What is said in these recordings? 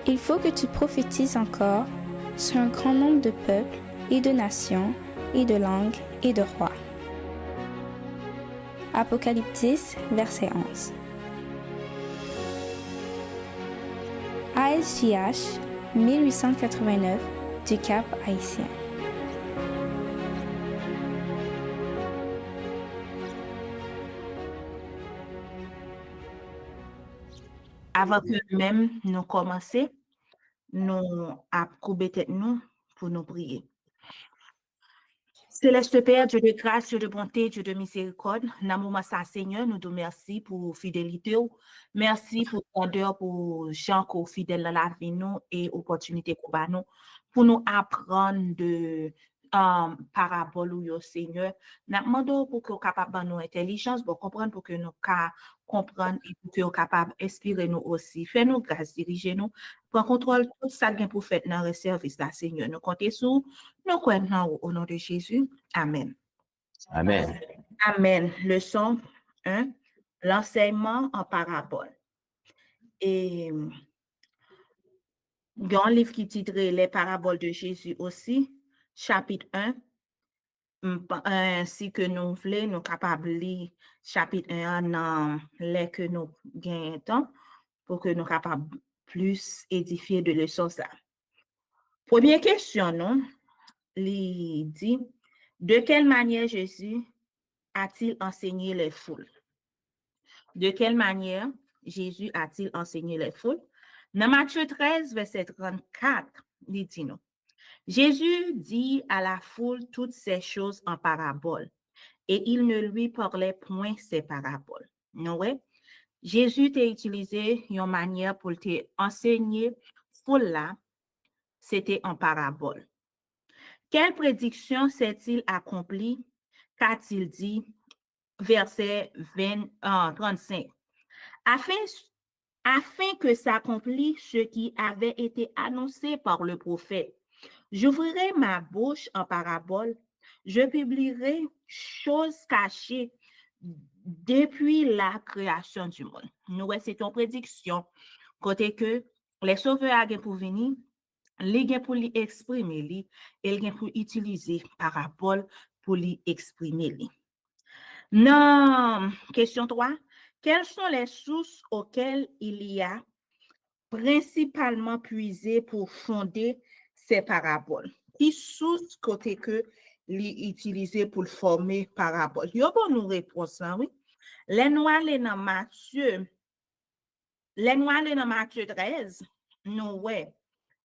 Il faut que tu prophétises encore sur un grand nombre de peuples et de nations et de langues et de rois. Apocalypse 10, verset 11. ASJH 1889 du Cap Haïtien. Avant que même nous commencer, nous approuver tête nous pour nous prier. Céleste Père, Dieu de grâce, Dieu de bonté, Dieu de miséricorde, Namouma sa Seigneur, nous te merci pour fidélité. Merci pour grandeur, pour gens qui sont fidèles dans la vie nous et opportunité pour nous apprendre de parabole ou yo Seigneur. Nous demandons pour que nous capables de nous intelligence, pour comprendre, pour que nous comprendre et pour que nous capables d'inspirer nous aussi. Fais-nous grâce, dirigez-nous. Prends contrôle tout ça bien pour faire dans le service de Seigneur. Nous comptons sur nous croyons au nom de Jésus. Amen. Amen. Amen. Leçon 1. L'enseignement en parabole. Et il y a un livre qui titre Les paraboles de Jésus aussi, chapitre 1. Ainsi que nous voulons, nous capables de lire chapitre 1 dans les que nous gagnons temps pour que nous capables plus édifier de leçons ça. Première question, non? Il dit, de quelle manière Jésus a-t-il enseigné les foules? De quelle manière Jésus a-t-il enseigné les foules? Dans Matthieu 13, verset 34, il dit non. Jésus dit à la foule toutes ces choses en parabole, et il ne lui parlait point ces paraboles. Non, ouais? Jésus t'a utilisé une manière pour te enseigner foule là, c'était en parabole. Quelle prédiction s'est-il accompli? Qu'a-t-il dit? Verset 35. Afin que s'accomplisse ce qui avait été annoncé par le prophète. J'ouvrirai ma bouche en parabole, je publierai choses cachées depuis la création du monde. Nous, c'est une prédiction. Côté que les sauveurs ont pour venir, les gens pour les exprimer, et les gens pour utiliser parabole pour les exprimer. Non, question 3. Quelles sont les sources auxquelles il y a principalement puisé pour fonder ces paraboles? Qui source côté que les utiliser pour former parabole? Il y a bon nous réponse là, oui. Les noirs dans Matthieu 13, nous ouais.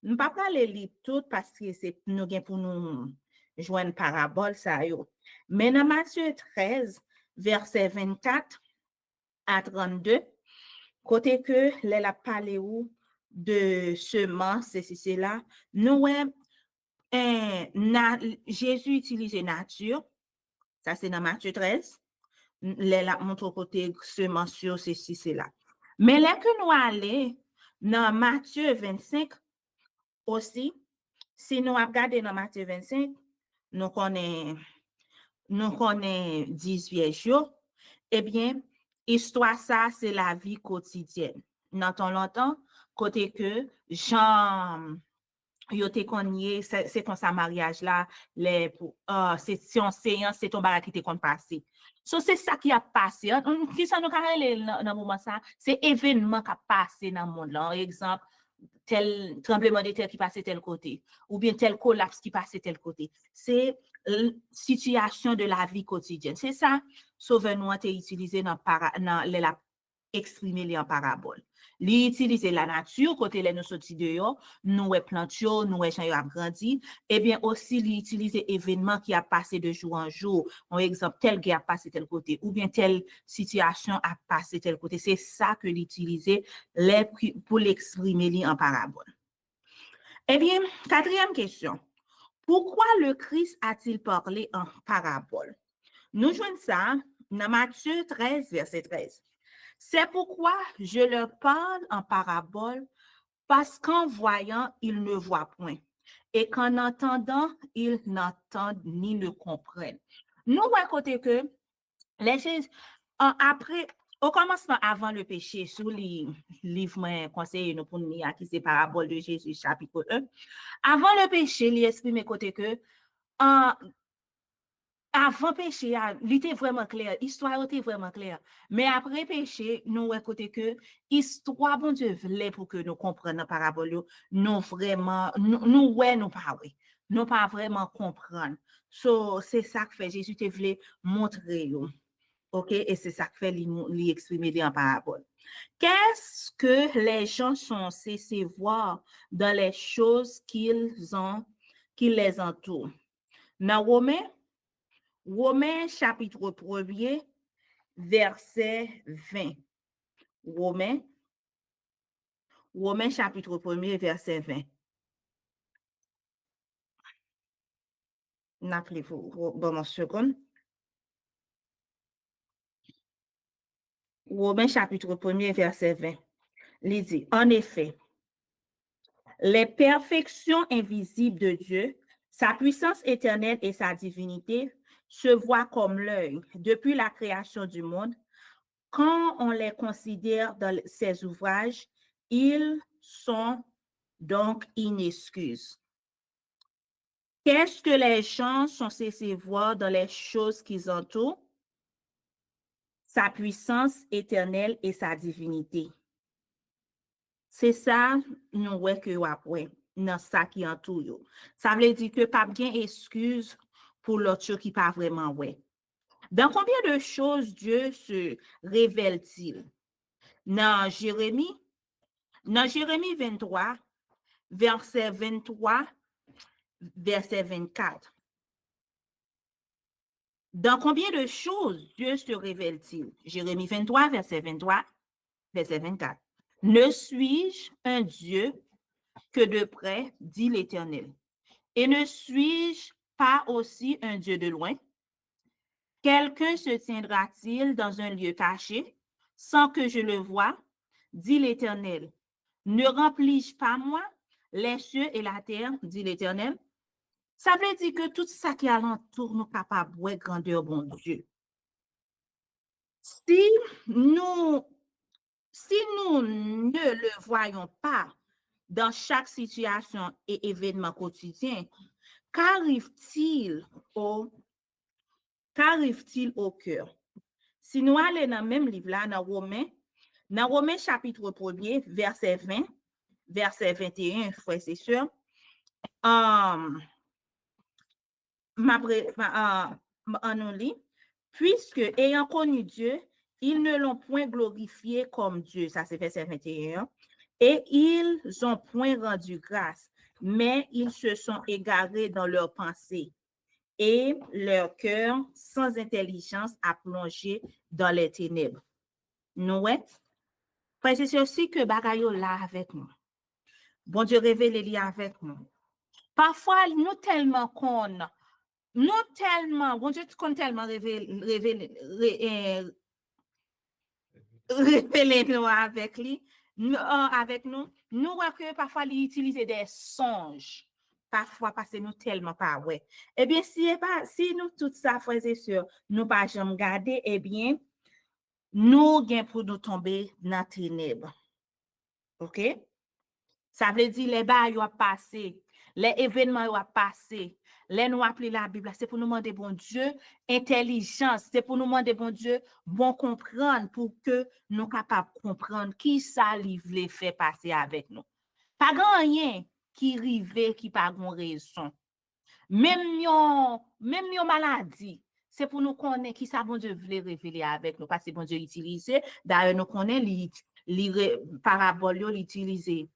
Nous pas parler lire tout parce que c'est nous gain pour nous joindre parabole ça yo. Mais dans Matthieu 13 verset 24 à 32, côté que la parlé de semence, c'est là, nous Jésus utilisait nature, ça c'est dans Matthieu 13, la montre côté semence, c'est là. Mais là que nous allons dans Matthieu 25 aussi, si nous regardons dans Matthieu 25, nous connaissons 10 vierges, eh bien, histoire ça, c'est la vie quotidienne. Dans ton longtemps, côté que Jean, yote konye, c'est comme ça mariage là, c'est c'est ton bagage qui te kon passé. So c'est ça qui a passé. Qui ça nous carré dans moment ça, c'est événement qui a passé dans le monde là. Par exemple, tel tremblement de terre qui passait tel côté, ou bien tel collapse qui passait tel côté. C'est situation de la vie quotidienne. C'est ça, Sauveur-nous a été utilisé dans la exprimer en parabole. Li utiliser la nature, côté les nous sorti dehors, nous plantio, nous gens a grandi, et bien aussi li utiliser événement qui a passé de jour en jour. Par exemple, tel qui a passé tel côté, ou bien telle situation a passé tel côté. C'est ça que l'utiliser pour l'exprimer en parabole. Eh bien, quatrième question. Pourquoi le Christ a-t-il parlé en parabole? Nous jouons ça dans Matthieu 13, verset 13. C'est pourquoi je leur parle en parabole, parce qu'en voyant, ils ne voient point, et qu'en entendant, ils n'entendent ni ne comprennent. Nous, à côté que, les choses, après, Au commencement, avant le péché, sous les livres conseillés nous pour nous qui c'est parabole de Jésus, chapitre 1. Avant le péché, il exprime côté que avant péché, il était vraiment clair, l'histoire était vraiment claire. Mais après péché, nous côté que histoire bon Dieu voulait pour que nous comprenions la parabole, nous vraiment, nous pas ouais. Nous pas vraiment comprendre. So, c'est ça que fait Jésus te voulait montrer. OK? Et c'est ça que fait l'exprimer en parabole. Qu'est-ce que les gens sont censés voir dans les choses qui les entourent? Dans Romains chapitre 1er, verset 20. Romains chapitre 1er, verset 20. N'appelez-vous, bon, une seconde. Romains chapitre 1er, verset 20. Il dit, en effet, les perfections invisibles de Dieu, sa puissance éternelle et sa divinité se voient comme l'œil depuis la création du monde. Quand on les considère dans ses ouvrages, ils sont donc inexcuses. Qu'est-ce que les gens sont censés voir dans les choses qu'ils entourent? Sa puissance éternelle et sa divinité. C'est ça, nous voyons que après, dans ça qui entoure. Ça veut dire que pas bien excuse pour l'autre qui pas vraiment ouais. Dans combien de choses Dieu se révèle-t-il? Dans Jérémie 23, verset 23, verset 24. Dans combien de choses Dieu se révèle-t-il? Jérémie 23, verset 23, verset 24. Ne suis-je un Dieu que de près, dit l'Éternel? Et ne suis-je pas aussi un Dieu de loin? Quelqu'un se tiendra-t-il dans un lieu caché sans que je le voie? Dit l'Éternel. Ne remplis-je pas moi les cieux et la terre, dit l'Éternel? Ça veut dire que tout ça qui alentour nous capable de grandeur bon Dieu. Si nous ne le voyons pas dans chaque situation et événement quotidien, qu'arrive-t-il au cœur? Si nous allons dans le même livre là, dans Romains chapitre 1er, verset 20, verset 21, frères et sœurs, puisque ayant connu Dieu, ils ne l'ont point glorifié comme Dieu, ça c'est verset 21, et ils n'ont point rendu grâce, mais ils se sont égarés dans leurs pensées, et leur cœur sans intelligence a plongé dans les ténèbres. Nous, c'est ceci que bagayo là avec nous. Bon Dieu révèle les liens avec nous. Parfois, nous tellement bon Dieu compte tellement révéler nous avec lui, avec nous voyons que parfois il utilise des songes. Parfois, parce que nous tellement pas, ouais. Eh bien, si nous, tout ça, frères et sœurs, nous pas jamais garder, eh bien, nous gain pour nous tomber dans les ténèbres. OK? Ça veut dire les bails ont passé, les événements ont passé. Les nous appeler la Bible, c'est pour nous demander bon Dieu intelligence, c'est pour nous demander bon Dieu bon comprendre pour que nous capables comprendre qui ça livre fait passer avec nous. Pas grand rien qui rive qui pas gon raison. Même yon maladie, c'est pour nous connaître qui ça bon Dieu voulait révéler avec nous parce que bon Dieu utilisé d'ailleurs nous connaît les paraboles l'utiliser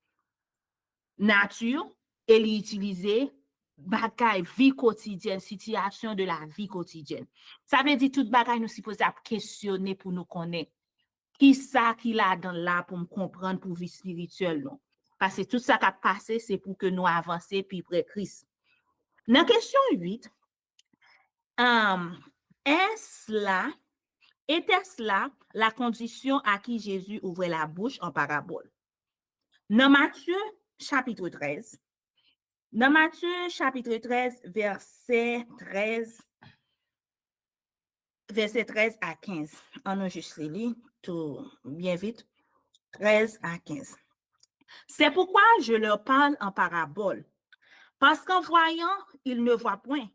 nature et l'utiliser bagaille vie quotidienne, situation de la vie quotidienne. Ça veut dire toute bagaille nous supposons questionner pour nous connaître qui ça qu'il a dans là pour me comprendre pour vie spirituelle non. Parce que tout ça qui a passé c'est pour que nous avancer puis près Christ. Dans question 8, était-ce là la condition à qui Jésus ouvrait la bouche en parabole? Dans Matthieu chapitre 13, verset 13 à 15, on a juste lu tout bien vite. 13 à 15. C'est pourquoi je leur parle en parabole. Parce qu'en voyant, ils ne voient point,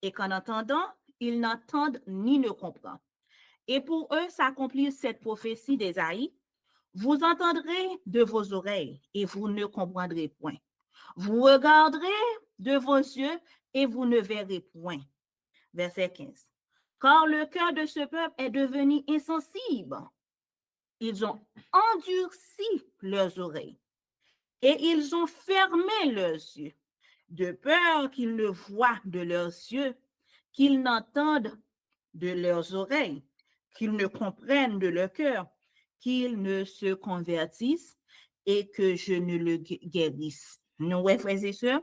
et qu'en entendant, ils n'entendent ni ne comprennent. Et pour eux s'accomplit cette prophétie d'Ésaïe. Vous entendrez de vos oreilles, et vous ne comprendrez point. Vous regarderez de vos yeux, et vous ne verrez point. Verset 15. Car le cœur de ce peuple est devenu insensible. Ils ont endurci leurs oreilles, et ils ont fermé leurs yeux, de peur qu'ils ne voient de leurs yeux, qu'ils n'entendent de leurs oreilles, qu'ils ne comprennent de leur cœur, qu'ils ne se convertissent et que je ne le guérisse. Nous, frères et sœurs,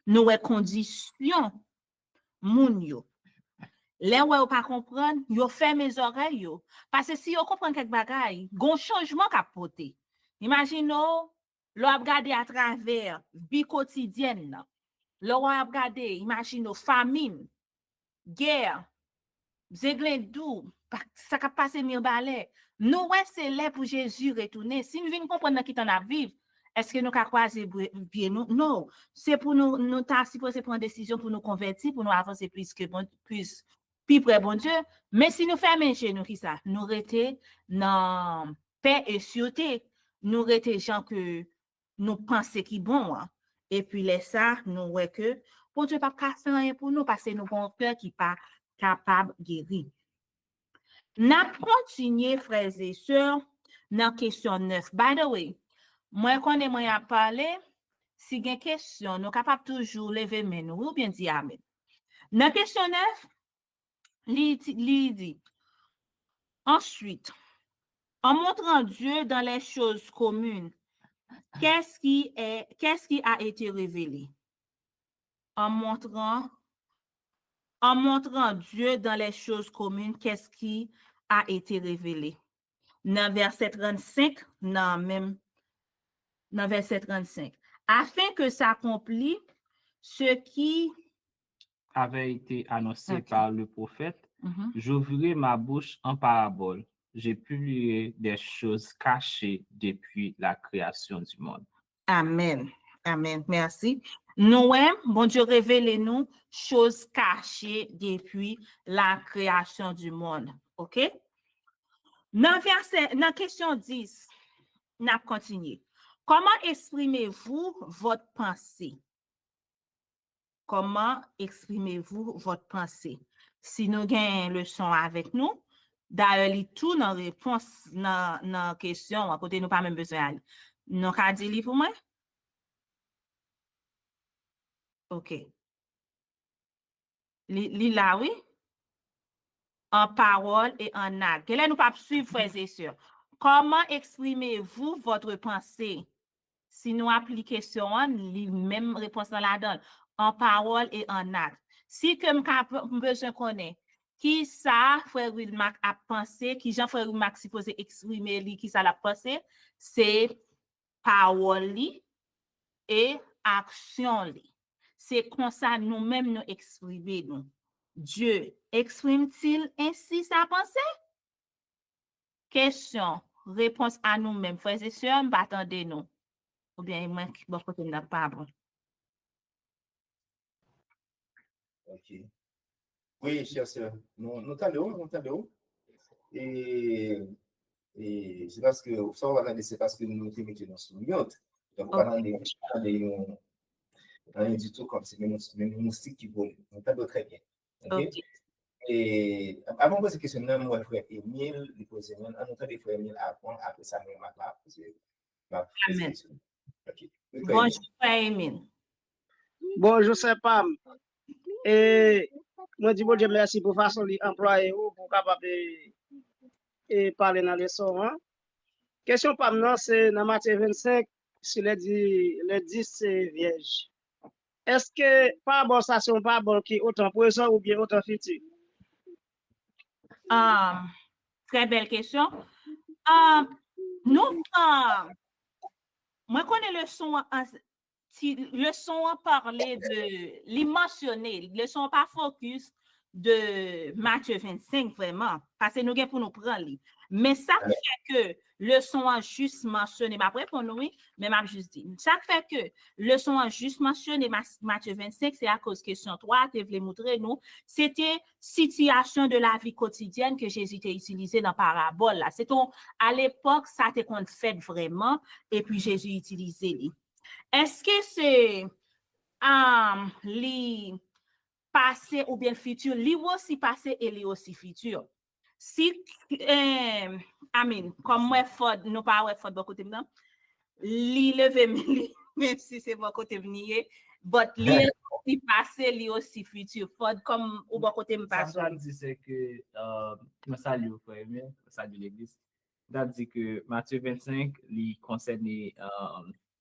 nous, conditions, moun yo. Les ouais ou pas comprendre, yo ferme mes oreilles yo. Parce que si yo comprend quelque bagay, gon changement qu'a porté. Imaginons, l'on a regardé à travers vie quotidienne. L'on a regardé, imaginons famine, guerre, Zeglendou, ça a passé mille balais. Nous, ouais, c'est là pour Jésus retourner. Si nous venons comprendre qui t'en a vivre, est-ce que nous avons croisé bien nous? Non. C'est pour nous supposé prendre une décision pour nous convertir, pour nous avancer plus près bon Dieu. Mais si nous fermons chez nous, qui ça? Nous rester dans paix et sûreté. Nous rester gens que nous pensons qui bon. Hein. Et puis, les ça, nous, ouais, que, pour Dieu, pas casser rien pour nous, parce que nous avons un cœur qui pas capable de guérir. N'a continué, frères et sœurs, dans question 9. By the way, moi, quand on a parlé, si il y a une question, nous sommes capables toujours lever main ou bien dire amen. Dans question 9, il dit, ensuite, en montrant Dieu dans les choses communes, qu'est-ce qui a été révélé? En montrant Dieu dans les choses communes, qu'est-ce qui a été révélé? Dans verset 35, dans verset 35. Afin que s'accomplisse ce qui avait été annoncé par le prophète, j'ouvrirai ma bouche en parabole. J'ai publié des choses cachées depuis la création du monde. Amen. Amen. Merci. Nous, bon Dieu, révélez-nous choses cachées depuis la création du monde. OK? Dans question 10, nous continuons. Comment exprimez-vous votre pensée? Comment exprimez-vous votre pensée? Si nous avons une leçon avec nous, d'ailleurs, tout dans réponse dans la question, à côté, nous pas même besoin d'aller. Nous avons dit pour moi? OK. Là, oui? En parole et en acte. Quelle est nous pas suivre, frères et sœurs? Comment exprimez-vous votre pensée? Si nous appliquons question, les mêmes réponses dans la donne. En parole et en acte. Si que nous besoin connaître qui ça, frère Wilmac a pensé, qui Jean-Frère Wilmac supposé exprimer, qui ça l'a pensé, c'est parole et action. C'est comme ça nous-mêmes nous exprimer nous. Dieu exprime-t-il ainsi sa pensée? Question, réponse à nous-mêmes, frères et sœurs, attendez-nous. Ou bien, moi, qui bon côté n'a pas bon. Ok. Oui, chers sœurs, nous t'allons. Et c'est parce que, ça, on va regarder, c'est parce que nous nous mettons dans ce milieu. Donc, on va rien du tout comme c'est même moustique qui vole. On t'allons très bien. Ok. Et avant de poser cette question, moi, frère Emile, il pose une autre des frères Emile après ça, je vais poser ma question. Ok. Bonjour, frère Emile. Bonjour, c'est Pam. Et moi, je dis merci pour la façon d'employer pour capable de parler dans les leçons. Question Pam, non, c'est dans Matthieu 25, sur le 10 vierge. Est-ce que pas bon ça, c'est pas bon qui autant présent ou bien autant futur? Très belle question. Nous, moi, connais le son à parler de l'immensionner, le son pas focus de Matthieu 25 vraiment, parce que nous avons pour nous prendre. Mais ça fait que leçon en juste mentionné, après pour nous, oui, mais m'a juste dit. Ça fait que leçon en juste mentionné Matthieu 25, c'est à cause question 3, tu voulais montrer nous, c'était situation de la vie quotidienne que Jésus a utilisé dans parabole là. C'est à l'époque ça t'est qu'on fait vraiment et puis Jésus utilisé. Est-ce que c'est les passé ou bien futur, li aussi passé et li aussi futur. Si, amen, comme moi, Ford, nous pas ouais Ford, bon côté maintenant, li levé, même si c'est bon côté venir, but li aussi passé, li aussi futur. Ford, comme au bon côté me passe. Ça dit c'est que, je salue au frère, je salue l'église. Ça dit que Matthieu 25, il concerne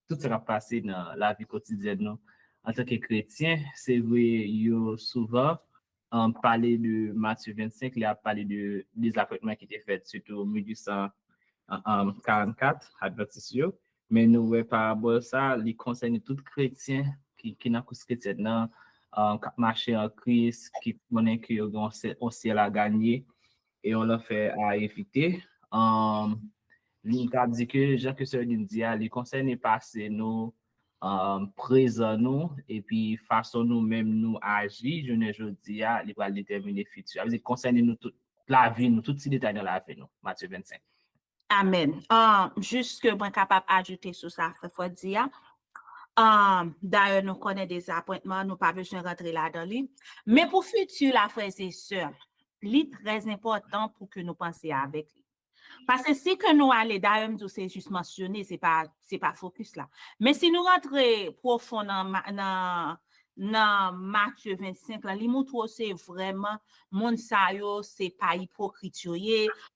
tout ce qui a passé dans la vie quotidienne, non? En tant que chrétien, c'est vrai, il souvent parler de Matthieu 25, il a parlé des appointements qui étaient faits, surtout en 1844, advertisement. Mais nous, par rapport à ça, il concerne tout chrétien qui n'a pas chrétien, marché en Christ, qui connaît qu'il y a un ciel à gagner et on l'a fait à éviter. Il a dit que, Jean que Sœur dit, il concerne passer nous, présent nous, et puis façon nous-mêmes nous agir, je ne dis pas, il va déterminer le futur. Il concerne nous toute la vie, nous, tout ces détails dans la vie, nous, Matthieu 25. Amen. Juste que moi capable d'ajouter sur ça, il faut dire. D'ailleurs, nous connaissons des appointements, nous pas besoin de rentrer là-dedans. Mais pour futur, la frère et sœurs, c'est très important pour que nous pensions avec lui. Parce que si que nous allons, d'ailleurs, c'est juste mentionné, c'est pas focus là. Mais si nous rentrons profond dans Matthieu 25, là, li montre c'est vraiment, moun sa yo, c'est pas hypocrite yo,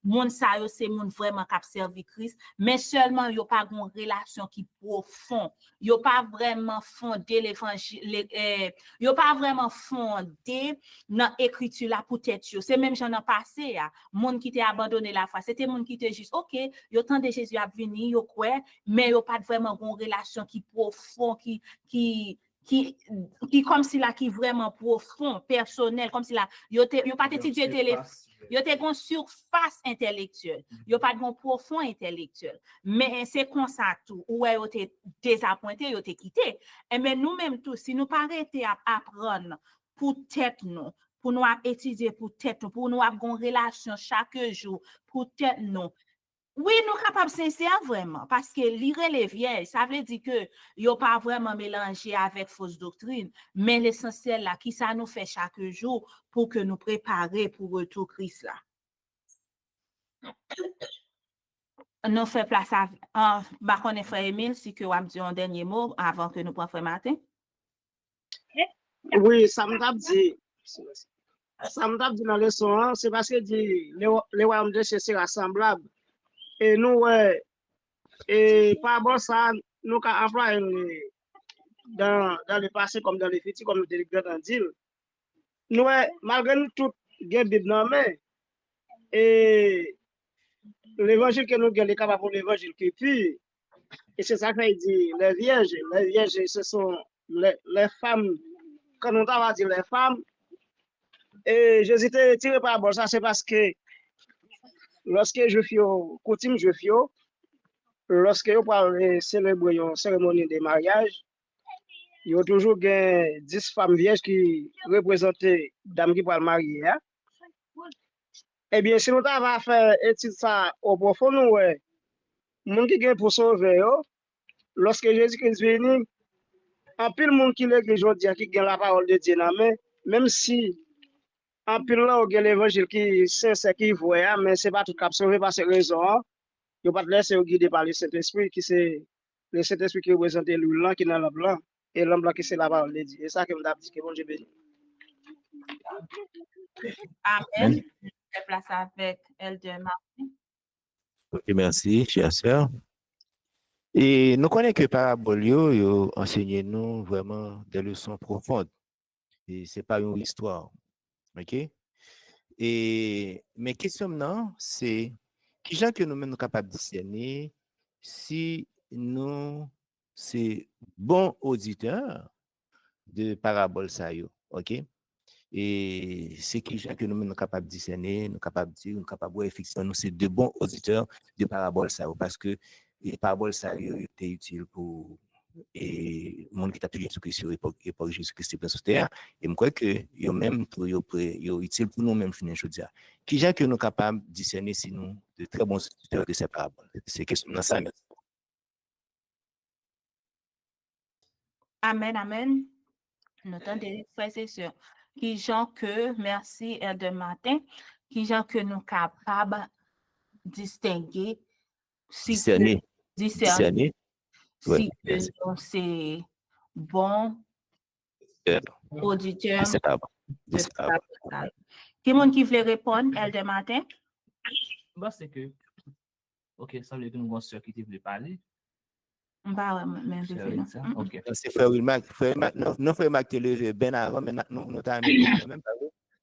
moun sa yo, c'est moun vraiment qui servi Christ, mais seulement yo pas une relation qui profond, yo pas vraiment fondé l'évangile, yo pas vraiment fondé dans écriture là pour tête yo. C'est même j'en ai passé, moun qui t'a abandonné la foi, c'était moun qui était juste, ok, yo tant de Jésus a venu, yo quoi, mais yo pas vraiment une relation qui profond, qui comme si là qui vraiment profond, personnel, comme si là yo pas étudié yo te gon surface intellectuelle, yo pas gon profond intellectuel, mais c'est comme ça tout ou yo te désappointé, yo te quitté. Et mais nous même tout si nous pas arrêter à apprendre pour tête nous, pour nous étudier pour tête nous, pour nous avoir une relation chaque jour pour tête nous. Oui, nous sommes capables de sincère vraiment, parce que lire les vieilles, ça veut dire que yo pas vraiment mélangé avec fausse doctrine, mais l'essentiel là, qui ça nous fait chaque jour pour que nous préparer pour retour Christ là. Nous fait place à Baconne frère Emile, si que vous avez dit un dernier mot avant que nous prenions frère Martin. Oui, ça m'a dit dans le leçon, c'est parce que dit les royaumes de Dieu c'est rassemblable. Et nous, et par rapport à ça, nous avons employé dans le passé comme dans le futur, comme nous avons dit. Nous, malgré nous, tout la Bible dans la main, et l'évangile que nous avons capable pour l'évangile qui est pur. Et c'est ça qu'il dit, les vierges, ce sont les femmes, quand on va dire les femmes. Et Jésus était tiré par rapport à ça, c'est parce que lorsque je fais coutume, lorsque vous parlez célébrer une cérémonie de mariage, il y a toujours 10 femmes vierges qui représentent dames qui pourraient marier. Hein? Eh bien, si nous avons fait étude ça au profond, nous, les gens qui viennent pour sauver, lorsque Jésus-Christ est venu, en pile monde qui l'église aujourd'hui qui gagne la parole de Dieu, même si en pile là, il y a l'évangile qui c'est qui voit, mais ce n'est pas tout cap sauvé par cette raison. Il ne faut pas laisser guider par le Saint-Esprit, qui c'est le Saint-Esprit qui représente le blanc qui est dans le blanc, et l'homme blanc qui c'est la parole de Dieu. Et ça que je me dis que bon Dieu béni. Amen. Je fais place avec Elder Martin. Ok, merci, chère sœur. Et nous connaissons que parabole, yo enseigne nous vraiment des leçons profondes. Et ce n'est pas une histoire. OK? Et mes questions maintenant, c'est qui gens que nous-mêmes nous capables de discerner si nous c'est bon auditeur de parabole ça yo. OK? Et c'est qui que nous sommes capables de discerner, nous sommes capables de dire, nous sommes capables de voir effectivement, nous sommes de bons auditeurs de paraboles ça, parce que les paraboles ça, étaient utiles pour et le monde qui t'a toujours Jésus-Christ sur l'époque Jésus-Christ est sur terre. Et je crois que yo même pour yo utile pour nous même finir aujourd'hui. Qui j'ai que nous capables de discerner si nous de très bons auditeurs de ces paraboles. C'est question dans ça. Amen, amen. Nous tendez, frères et sœurs, qui gens que, merci de matin, qui gens que nous capables de distinguer, si Discerner. discerner, Ouais, si que merci. nous c'est bon auditeur De ces paraboles. de cette parole. Qui monde qui veut répondre, elle de matin? Bah, c'est que, ok, ça veut dire que nous avons une soeur qui te voulait parler. Bah, mais je fais là. Ok. C'est frère Wilmac. Non, frère Wilmac, tu es levé bien avant, mais nous t'avons même pas.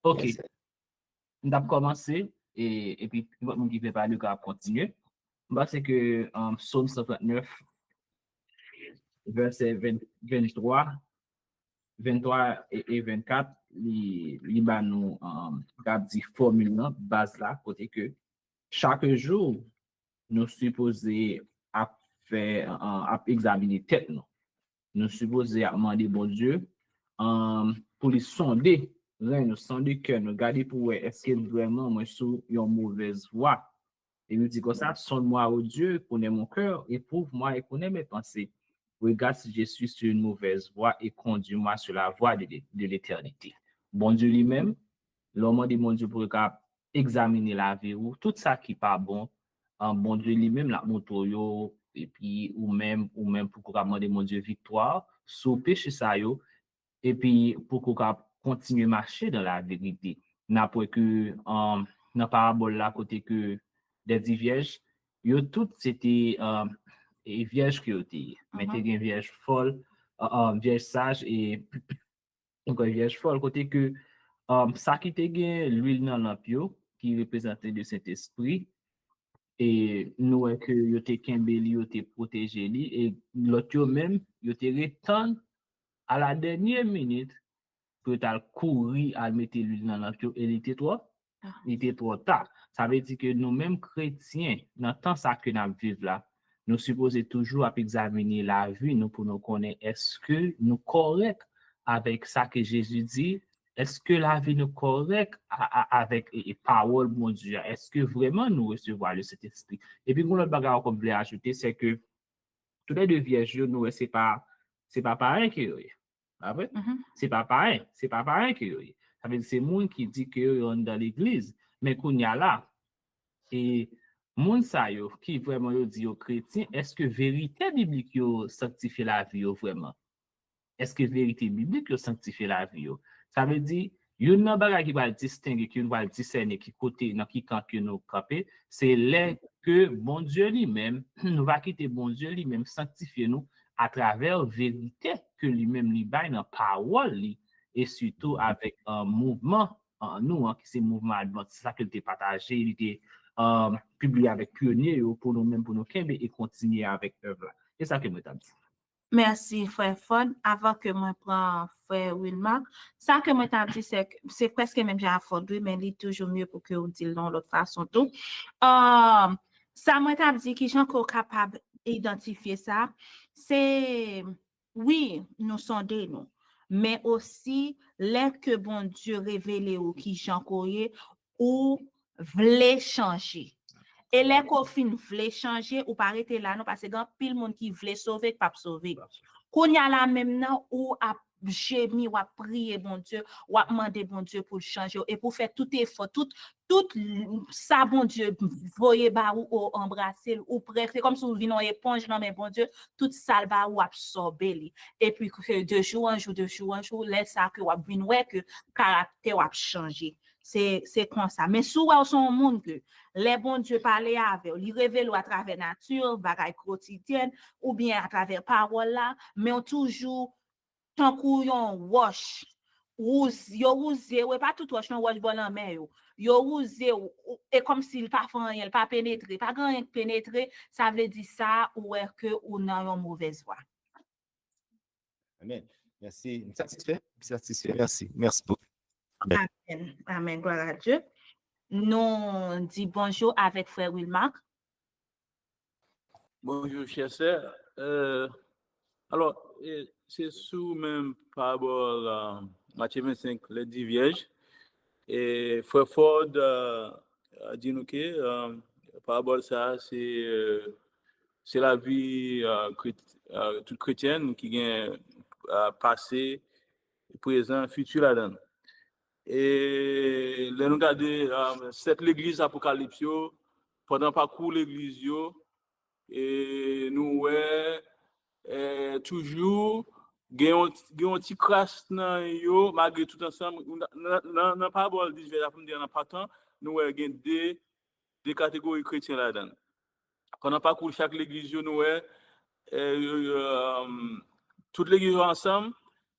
Ok. On a commencé et puis, votre monde qui veut parler, on va continuer. Bah, c'est que Psaume 139, verset 23 et 24, li ba nous dit formule là, base là, côté que chaque jour, nous supposons à faire, à examiner tête nous. Nous supposons à demander bon Dieu pour les sonder, nous sonder cœur, nous garder pour voir est-ce que vraiment moi sous une mauvaise voie. Et nous dit comme ça, sonde-moi au Dieu, connais mon cœur, éprouve-moi et connais mes pensées. Regarde si je suis sur une mauvaise voie et conduis-moi sur la voie de l'éternité. Bon Dieu lui-même, l'homme dit mon Dieu pour examiner la vie ou tout ça qui n'est pas bon, bon Dieu lui-même la montre et puis ou même pour qu'on demander mon Dieu victoire sur péché ça yo et puis pour qu'on continue à marcher dans la vérité. N'a pas que dans parabole là côté que des 10 vierges, yo toutes c'était et vierge qui était, mais t'es une vierge folle, vierge sage et encore vierge folle côté que ça qui te gain l'huile dans l'ampio qui représentait le Saint-Esprit et nous que yo te kembeli yo te protégé li et l'autre même yo te retan à la dernière minute pour t'al courir à mettre l'huile dans l'ampio et il était trop tard. Ça veut dire que nous-mêmes chrétiens, dans le temps ça que nous vivons là, nous supposons toujours examiner la vie nous pour nous connaître est-ce que nous correct avec ça que Jésus dit, est-ce que la vie nous correct avec les paroles de mon Dieu, est-ce que vraiment nous recevons le Saint-Esprit. Et puis, mon autre bagage qu'on voulait ajouter, c'est que tous les deux vierges, nous, c'est pas pareil que eux. C'est pas pareil que eux. Ça veut dire c'est monde qui dit que on dans l'église, mais qu'on y a là. Et monde ça yo qui vraiment yo dit aux chrétiens, est-ce que vérité biblique yo sanctifie la vie yo vraiment? Est-ce que vérité biblique yo sanctifie la vie yo? Ça veut dire yon nan bagay qui va distinguer, qui va discerner qui côté dans qui camp que nous camper, c'est là que bon Dieu lui-même nous va quitter bon Dieu lui-même sanctifier nous à travers vérité que lui-même lui baille dans parole et surtout avec un mouvement en nous qui c'est mouvement c'est ça que tu partagé, il était publié avec pionnier pour nous-mêmes pour nous et continuer avec œuvre. C'est ça que nous t'ai dit. Merci, frère Ford. Avant que moi prenne frère Wilma, ça que moi t'ai dit, c'est presque même j'ai affordé, mais il est toujours mieux pour que vous dites dans l'autre façon tout. Ça moi t'ai dit qui sont capables d'identifier ça, c'est oui, nous sondons nous, mais aussi les que bon Dieu révélé ou qui Jean Courrier ou voulait changer. Et les confins voulaient changer ou pas arrêter là, non, parce que grand pile monde qui voulait sauver, pas sauver. Qu'on y a là même non, ou à gémir, ou à prier bon Dieu, ou à demander bon Dieu pour changer, et pour faire tout effort, tout ça, bon Dieu, voyez ba ou embrasser, ou bref, c'est comme si vous venez en éponge, non, mais bon Dieu, tout ça va ou absorber. Et puis, de jour en jour, laisse ça que ou venir ouais que caractère ou changer. C'est comme ça. Mais souvent, son monde que les bons Dieu parlaient avec, ils révèlent à travers nature, bagaille quotidienne, ou bien à travers parole là, mais on toujours, tant qu'on wash, pas tout wash, non wash bon en main, yo et comme s'il pas fait rien, pas pénétrer, pas grand pénétrer, ça veut dire ça, ou est que ou dans une mauvaise voie. Amen. Merci. Satisfait? Satisfait. Merci. Merci beaucoup. Amen. Amen. Amen. Gloire à Dieu. Nous dit bonjour avec frère Wilmark. Bonjour, chers sœurs. Alors, c'est sous même parabole Matthieu 25, les 10 vierges. Et Frère Ford a dit nous que parabole ça, c'est la vie toute chrétienne qui vient passé, présent, futur là-dedans. Et là, nous regardons cette l'église apocalypse, pendant parcours l'église, et nous, ouais, toujours, gagnons un petit crash dans yo, malgré tout ensemble, dans la parabole, je vais dire en partant, nous, gagnons des catégories chrétiennes là-dedans. Pendant parcours chaque l'église, nous, toute l'église ensemble,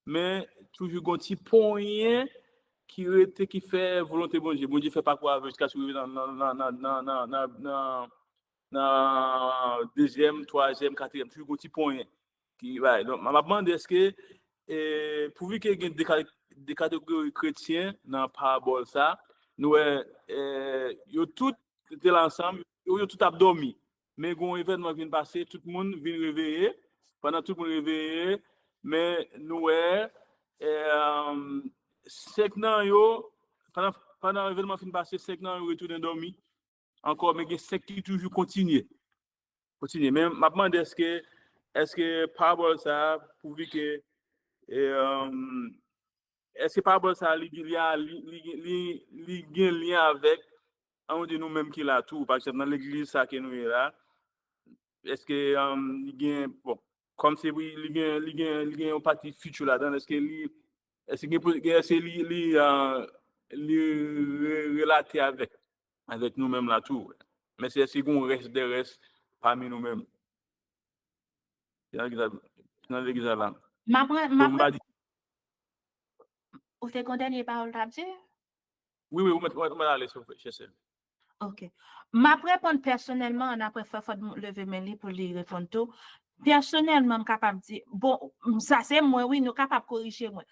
mais toujours un petit point qui fait volonté bon Dieu. Bon Dieu fait pas quoi jusqu'à ce que dans deuxième, troisième, quatrième, toujours un petit point qui va. Donc, je me demande est-ce que pourvu qu'il y ait des catégories chrétiennes dans la parabole ça, nous yo tout étaient ensemble, yo tout a dormi. Mais quand un événement vient passer, tout le monde vient réveiller. Pendant tout le monde réveillé, mais nous cinq ans yo pendant l'événement fin passer 5 ans yo retourné dormi encore mais il 5 qui toujours continuer mais m'a demandé est-ce que parabole ça pourvu que est-ce que parabole ça li lien avec un de nous même qui là tout par exemple dans l'église ça que nous est là est-ce que il gagne bon comme c'est oui il gagne un parti futur là-dedans est-ce que c'est relaté avec nous-mêmes là tout mais c'est qu'on reste des restes parmi nous-mêmes dans l'église là Vous faites qu'on dernier parole à dire? oui on va aller sur ça. OK. Ma répondre personnellement, on a préféré lever mes mains pour lui répondre tout. Personnellement, je suis capable de dire, bon, ça c'est moi, oui, nous sommes capables de corriger moi.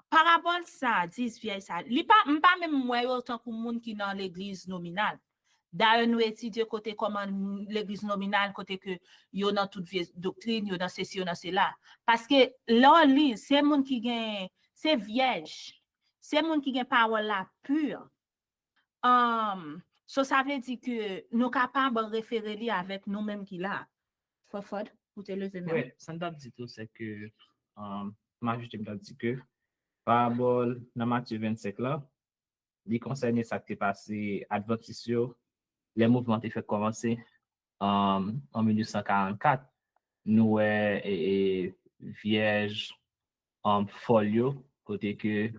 Parabole ça, 10 vieilles ça, pas même moi autant que le monde qui est dans l'église nominale. D'ailleurs, nous étudions côté comment l'église nominale, côté que yo dans toute vieille doctrine, yo dans ceci, yo dans cela. Parce que là, c'est monde qui gagne, c'est vierge. C'est monde qui gagne parole la pure. So ça veut dire que nous sommes capables de référer avec nous-mêmes qui là. Ford, vous te lever même. Oui, ça me dit tout, c'est que, moi, je me dis que, parabole, dans Matthieu 25 là, il concerne ça qui est passé, adventisio, les mouvements qui fait commencer, en 1944, nous, vierge, folio, côté que,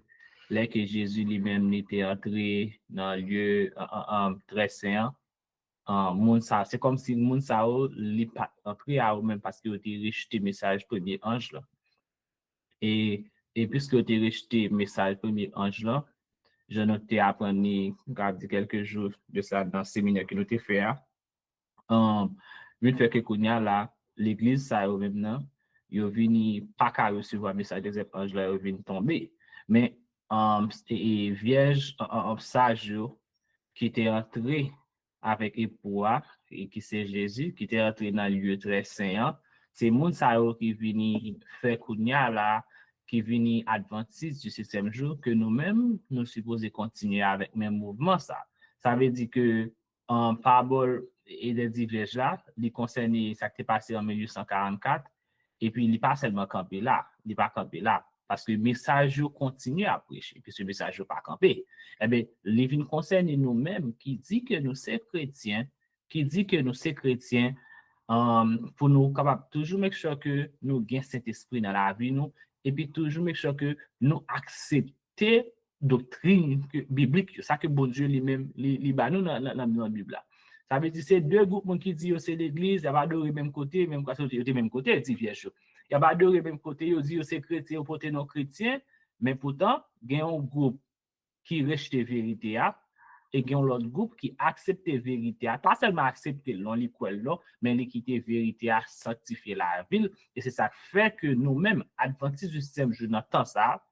là que Jésus lui-même était entré dans le lieu très saint, c'est comme si moun sa ou li pas entré à ou même parce que était rejeté message premier ange là. Et puisque était rejeté message premier ange là, je noté appris quelques jours de ça dans le séminaire que nous t'ai fait. Une fois que kounya là, l'église ça ou maintenant, yo vini pas qu'à recevoir message des anges là, yo vini tomber. Mais et vierge sage qui était entré avec époux et qui c'est Jésus qui était entré dans le lieu très saint, c'est moun sa yo qui vini faire kounya là, qui vini adventiste du 6e jour que nous-mêmes nous supposons continuer avec même mouvement ça. Ça veut dire que en parabole et des diverges là, il concerne ça qui est passé en 1844 et puis il n'est pas seulement campé là, il n'est pas campé là. Parce que le message continue à prêcher, puis ce message n'est pas campé. Eh bien, les vignes concernent nous-mêmes qui dit que nous sommes chrétiens, pour nous capables toujours make sure que nous gagnons cet esprit dans la vie, nous, et puis toujours make sure que nous acceptons doctrine biblique, ça que bon Dieu lui-même, nous dans la Bible. Ça veut dire que c'est deux groupes qui disent que c'est l'église, il y a pas de même côté, même quand c'est du même côté, dit vieille chose. Il y a pas de même côté, ils disent que c'est chrétien, ou porte non chrétien, mais pourtant, il y a un groupe qui rejette la vérité et il y a l'autre groupe qui accepte la vérité, pas seulement accepter l'école, mais qui quitte la vérité à sanctifier la ville. Et c'est ça qui fait que nous-mêmes, adventistes du 7e jour, dans temps ça,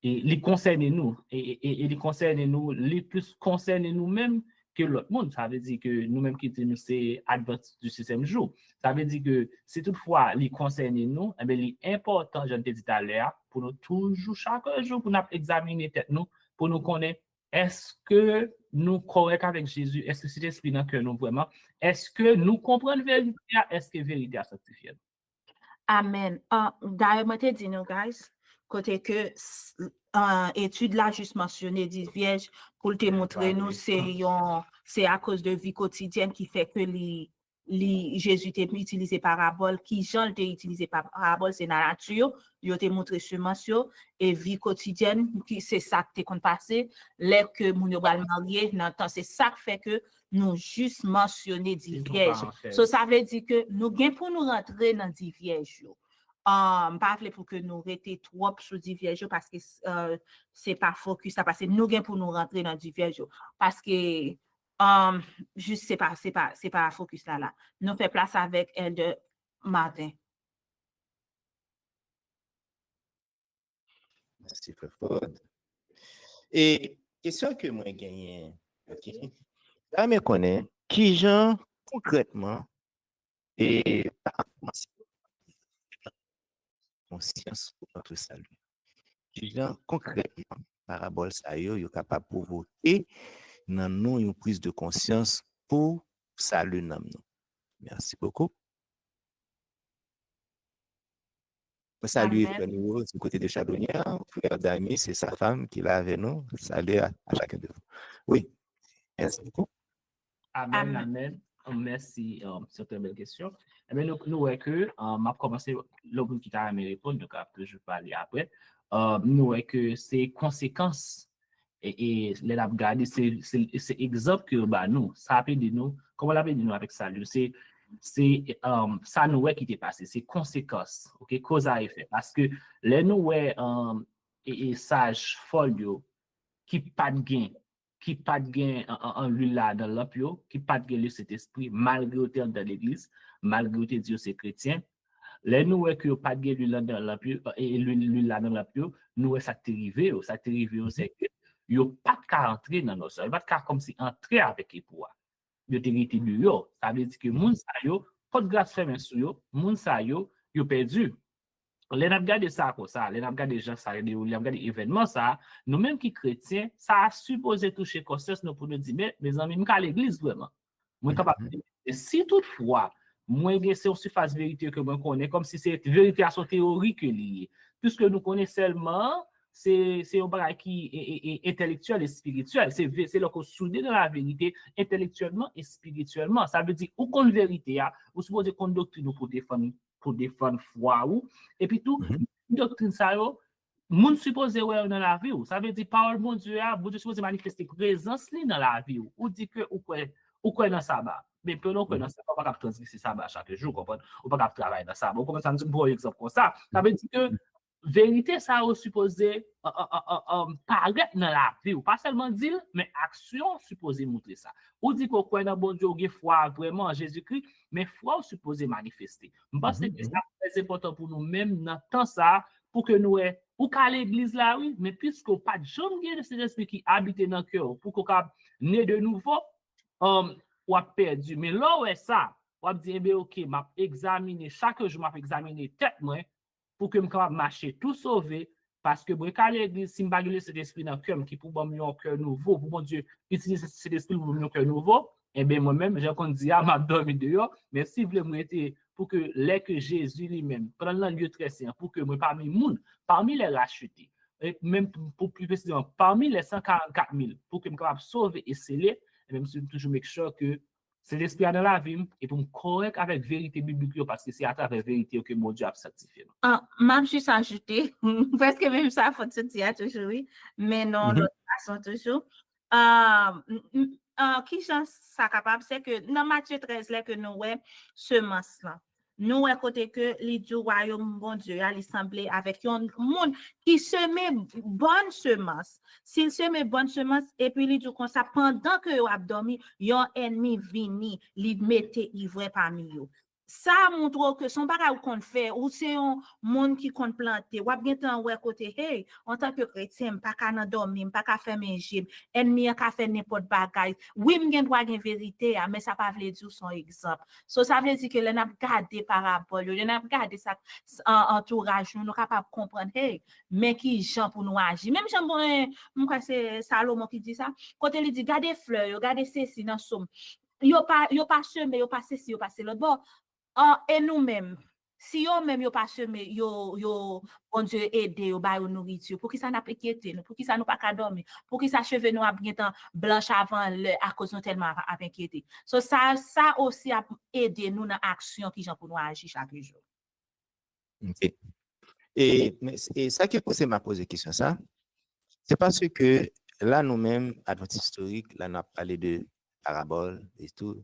Et les concerne nous, et les concerne nous, les plus concerne nous-mêmes que l'autre monde. Ça veut dire que nous-mêmes qui nous c'est adventiste du 6e jour. Ça veut dire que si toutefois les concerne nous, eh bien, l'important, je te dis tout à l'heure, pour nous toujours, chaque jour, pour nous examiner tête nous, pour nous connaître, est-ce que nous corrects avec Jésus? Est-ce que c'est l'esprit dans que nous vraiment? Est-ce que nous comprenons la vérité? Est-ce que la vérité a sanctifié? Amen. D'ailleurs, moi, te dis nous, guys, côté que étude là, juste mentionné 10 vierges, pour te montrer nous, c'est à cause de vie quotidienne qui fait que Jésus t'a utilisé parabole, qui Jean t'a utilisé parabole, c'est dans la nature, il t'a montré semence, et vie quotidienne, c'est ça que t'es qu'on passé, les que mon va marier, c'est ça qui fait que nous juste mentionner 10 vierges. So, ça veut dire que nous gain pour nous rentrer dans 10 vierges. Pas pour que nous restions trop sur 10 vierges parce que c'est pas focus, ça parce que nous gain pour nous rentrer dans 10 vierges parce que juste c'est pas focus là. Nous fait place avec elle de matin. Merci, Frère Ford. Et question que moi gagné, ok? Là, me connaît qui gens concrètement et conscience pour notre salut. Qui gens concrètement parabole ça yo capable provoquer dans nous une prise de conscience pour salut nous. Merci beaucoup. Salut frère Nouveau du côté de Chadonnière, frère Dami, c'est sa femme qui l'a avec nous. Salut à chacun de vous. Oui, merci beaucoup. Amen, amen. Merci, c'est une belle question. Mais nous voyons que, m'a commencé, le groupe qui t'a me répondre, donc après je vais parler après. Nous voyons que ces conséquences, et les l'a regardé, c'est exemple que bah, nous, ça a de nous, comment l'a de nous avec ça, c'est ça nous qui t'est passé, c'est conséquences, ok, cause à effet. Parce que les nous et sage folio qui pas de gain, qui pas de gain en lui là dans l'empio, qui pas de gain le cet esprit, malgré que dans l'église, malgré que Dieu c'est chrétien, les nous que pas de gain lui là dans l'empio, et lui là dans l'empio, nous ça t'arrivé, c'est que yo pas qu'à entrer dans nos soeurs, pas qu'à comme si entrer avec époux. Yo te rete de yo, ça veut dire que moun sa yo, pas de grâce ferme sur yo, moun sa yo perdu. Les n'a regardé ça comme ça, les n'a regardé gens ça, les n'a regardé événement ça, nous même qui chrétiens, ça a supposé toucher conscience nous pour nous dire mais mes amis, m'ka l'église vraiment. Moi capable. Et si toutefois, moi c'est une surface vérité que moi connais comme si c'est vérité à son théorie que lié, puisque nous connaissons seulement c'est un bagage qui est intellectuel et spirituel. C'est là qu'on soudé dans la vérité intellectuellement et spirituellement. Ça veut dire ou qu'on vérité, ou supposé qu'on doctrine pour défendre foi ou et puis tout doctrine ça yo moun supposé ouais dans la vie ou ça veut dire parole mon Dieu vous supposé manifester présence dans la vie ou dit que ou quoi dans sabbat mais pendant que dans sabbat pas capable transgresser sabbat chaque jour comprendre ou pas capable travailler dans sabbat on commence à dire pour exemple comme ça veut dire que vérité ça ou supposé paraître dans la vie ou pas seulement dire mais action supposé montrer ça ou dit qu'on croit dans bon Dieu ou foi vraiment en Jésus-Christ mais foi ou supposé manifester parce que c'est très important pour nous même dans temps ça pour que nous ou qu'à l'église là oui mais puisque pas de gens de cet esprit qui habite dans cœur pour qu'on né de nouveau ou a perdu mais là ouais ça on dit ben OK m'a examiner chaque jour m'a examiner tête moi pour que me capable marcher tout sauver parce que moi quand l'église si m'pa cet esprit dans cœur qui pour bon un cœur nouveau pour bon Dieu utiliser cet esprit pour un cœur nouveau et bien moi-même j'ai qu'on dit m'a dormi dehors mais si vous voulez moi être pour que les que Jésus lui-même prendre le lieu très saint pour que moi parmi les rachetés et même pour plus précisément parmi les 144 000 pour que me capable sauver et sceller et même si toujours make sure que c'est l'esprit dans la vie et pour me correct avec vérité biblique parce que c'est à travers vérité que mon Dieu a sanctifié. Même juste ajouter parce que même ça faut se dire toujours oui mais non l'autre façon toujours qui sont ça capable c'est que dans Matthieu 13 là que nous ouais semence là nous à côté que les du royaume bon Dieu a semblé avec un monde qui semait bonne semence s'il semait bonne semence et puis il dit comme ça pendant que vous avez dormi un ennemi vini lui mettait ivre parmi vous ça montre que son bagage qu'on fait ou c'est un monde qui compte planter ou bien temps ouais côté hey en tant que chrétien pas qu'à nan dormir pas qu'à faire manger ennemi a fait n'importe bagage oui m'gen droit gen vérité mais ça pas veut dire son exemple so ça veut dire que les n'a garder parabole les n'a garder ça entourage nous capable comprendre hey mais qui gens pour nous agir même j'en moi c'est Salomon qui dit ça côté il dit gardez fleurs gardez ceci dans somme yo pas semé yo pas ceci yo pas l'autre bon et nous-mêmes, si nous-mêmes yo pas semé, bon Dieu aider yo ba yo nourriture, pour qui ça n'a pas inquiété nous, pour qui ça nous pas qu'à dormir, pour qui ça cheveux nous a bien temps blanche avant à cause nous tellement a inquiété. So ça aussi a aider nous dans action qui gens pour nous agir chaque jour. OK. Et ça qui m'a posé question ça, c'est parce que là nous-mêmes adventistes historiques, là on a parlé de paraboles et tout,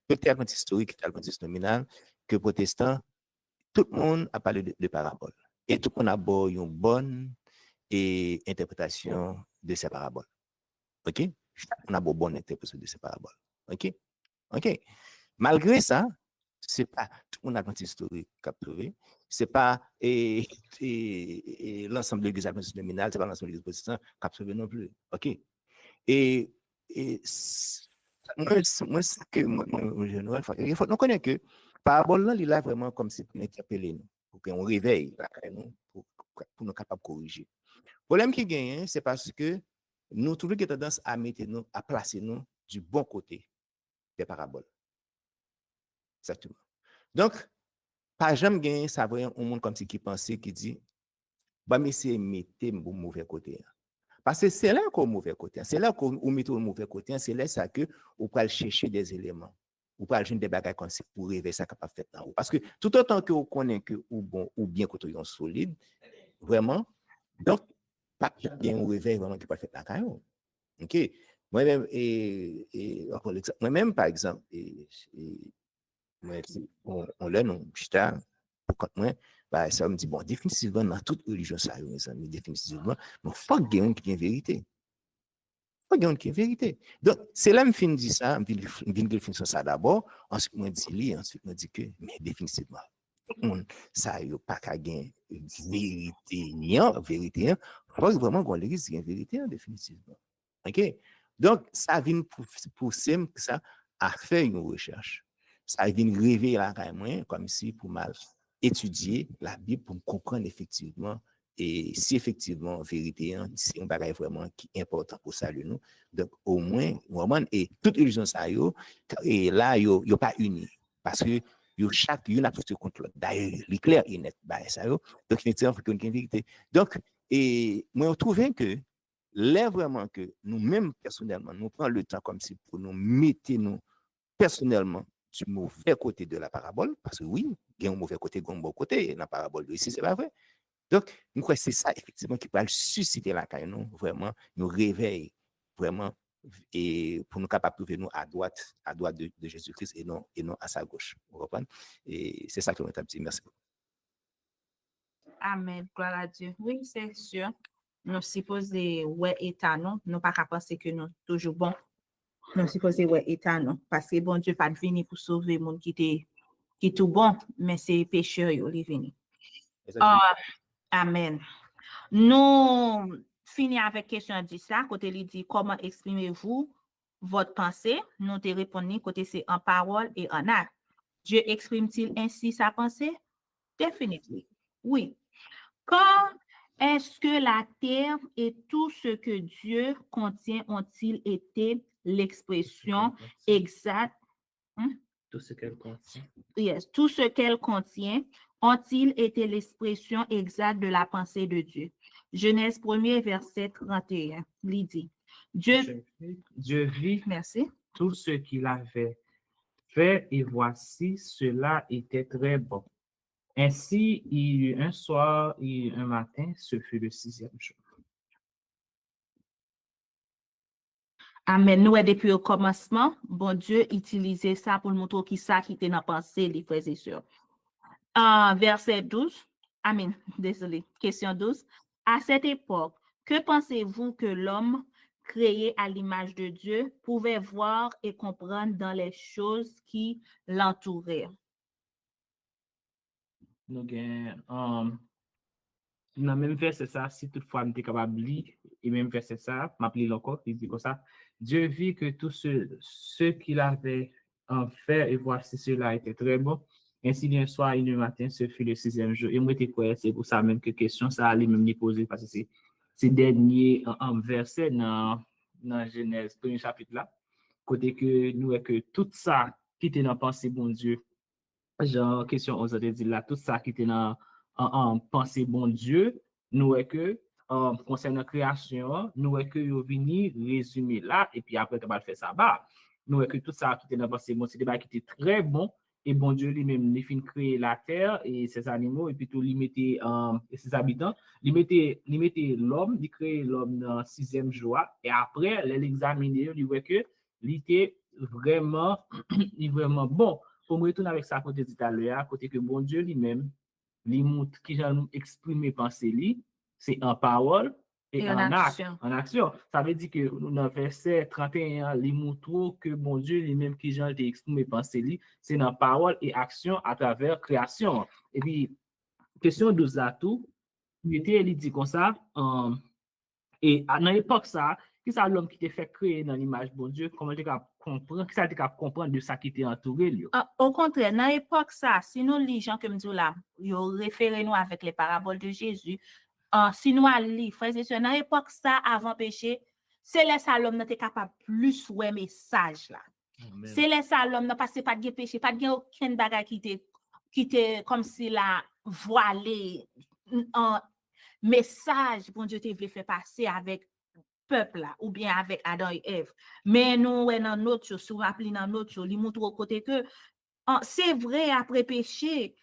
peut-être adventiste historique, adventiste nominal, que protestant, tout le monde a parlé de paraboles. Et tout le monde a une bonne interprétation de ces paraboles. OK? On a une bonne interprétation de ces paraboles. OK? OK. Malgré ça, c'est pas tout le monde adventiste historique qui a trouvé. C'est pas l'ensemble de l'église adventiste nominale, c'est pas l'ensemble de l'église protestante qui a trouvé non plus. OK? Et moi, il faut nous connaître que parabole là, il est vraiment comme si pour interpeller nous, pour qu'on réveille pour nous capables de corriger. Le problème qui gagne, c'est parce que nous toujours avons tendance à mettre nous, à placer nous du bon côté des paraboles. Exactement. Donc, par exemple, gagne ça va un monde comme si qui pensait, qui dit, bah mais c'est mettre au mauvais côté. Parce que c'est là qu'on mauvais côté. C'est là qu'on met au mauvais côté. C'est là ça que on peut chercher des éléments. On peut chercher des bagages comme ça pour réveiller ça capable de faire. Parce que tout autant que on connaît que ou bon ou bien que tu es solide, vraiment. Donc pas bien on réveille vraiment qui peut faire la OK. Moi-même moi-même par exemple on l'a non chita pour moi bah ça me dit bon définitivement dans toute religion ça mes amis définitivement mais faut gagner qui est vérité. Faut gagner qui est vérité. Donc c'est là me fin dit ça, me fin ça d'abord, ensuite me dit ensuite me dit que mais définitivement ça yo pas qu'à gagner vérité faut vraiment qu'on l'église qui est vérité définitivement. OK? Donc ça vient pousser ça à faire une recherche. Ça vient révéler la comme si pour mal étudier la Bible pour comprendre effectivement et si effectivement vérité c'est un bagage vraiment qui est important pour saluer nous. Donc au moins vraiment et toute religion ça yo et là yo pas unis parce que yo chaque une a tout contre l'autre. D'ailleurs il est clair et net bah ça yo. Donc effectivement faut qu'il y ait une vérité. Donc et moi on trouve que là vraiment que nous-mêmes personnellement nous prenons le temps comme si pour nous mettre nous personnellement du mauvais côté de la parabole, parce que oui, il y a un mauvais côté, il y a un bon côté, dans la parabole ici, c'est pas vrai. Donc, nous croyons que c'est ça, effectivement, qui va susciter la caille, nous, vraiment, nous réveille, vraiment, et pour nous capables de trouver nous à droite de Jésus-Christ et non à sa gauche. Vous comprenez? Et c'est ça que nous avons dit. Merci. Amen, gloire à Dieu. Oui, c'est sûr. Nous supposons, ouais, état, non, nous pas qu'à penser que nous toujours bon. Nous supposons, ouais, état, non, parce que bon Dieu pas venu pour sauver le monde qui est tout bon, mais c'est pécheur, il est venu. Amen. Nous finissons avec question 10 là, côté il dit comment exprimez-vous votre pensée? Nous te répondons côté c'est en parole et en acte. Dieu exprime-t-il ainsi sa pensée? Définitivement. Oui. Quand est-ce que la terre et tout ce que Dieu contient ont-ils été l'expression exacte? Tout ce qu'elle contient. Yes, tout ce qu'elle contient ont-ils été l'expression exacte de la pensée de Dieu? Genèse 1er, verset 31. Lydie. Dieu vit merci. Tout ce qu'il avait fait et voici, cela était très bon. Ainsi, il y eut un soir et un matin, ce fut le 6e jour. Amen. Nous, depuis le commencement, bon Dieu utilisait ça pour nous montrer qui ça qui était dans la pensée, les frères et sœurs. Verset 12. Amen. Désolé. Question 12. À cette époque, que pensez-vous que l'homme créé à l'image de Dieu, pouvait voir et comprendre dans les choses qui l'entouraient. Nous avons dans même verset ça, si toutefois nous sommes capables de lire, et même verset ça, m'appeler encore, il dit comme ça, Dieu vit que tous ceux qu'il avait en fait, et voici cela était très bon. Ainsi d'un soir et d'un matin, ce fut le 6e jour. Et moi, j'étais quoi, c'est pour ça même que question, ça allait même les poser, parce que c'est dernier en verset dans Genèse, premier chapitre là, côté que nous, et que tout ça qui était dans la pensée, bon Dieu, genre, question, on dit là, tout ça qui était dans en pensée, bon Dieu, nous est que, concernant la création, nous est que vous venez résumer là, et puis après, tu vas faire ça bas. Nous est que tout ça qui était dans pensée, bon, c'est des bails qui étaient très bons, et bon Dieu lui-même, il fin créer la terre et ses animaux, et puis tout, il mettait ses habitants, il mettait l'homme, il créait l'homme dans le 6e jour, et après, l'examiner, il voit que, il était vraiment, il vraiment bon. Pour me retourner avec ça, côté dit à l'heure, côté que bon Dieu lui-même, lui montre qui j'ai exprimé pensée lui, c'est en parole et en acte, en action. Ça veut dire que dans verset 31, il montre que bon Dieu lui-même qui j'ai exprimé pensée lui, c'est dans parole et action à travers création. Et puis, question de Zatou, il dit comme ça, et dans l'époque ça, qui ça l'homme qui t'a fait créer dans l'image de bon Dieu, comment tu comprendre, qui ça tu comprendre de ça qui t'est entouré lui? Au contraire, dans l'époque ça, si nous les gens comme dit là, ils référé nous avec les paraboles de Jésus, si nous allons frères et sœurs, dans l'époque ça, avant péché, c'est les l'homme n'était capable plus ouais message là. C'est les l'homme n'a passé pas de péché, pas de aucun bagage qui était comme si la voilé un message bon Dieu te voulait faire passer avec peuple là ou bien avec Adam et Ève. Mais nous dans notre chose, sous rappelé dans notre chose, il montre au côté que c'est vrai après péché.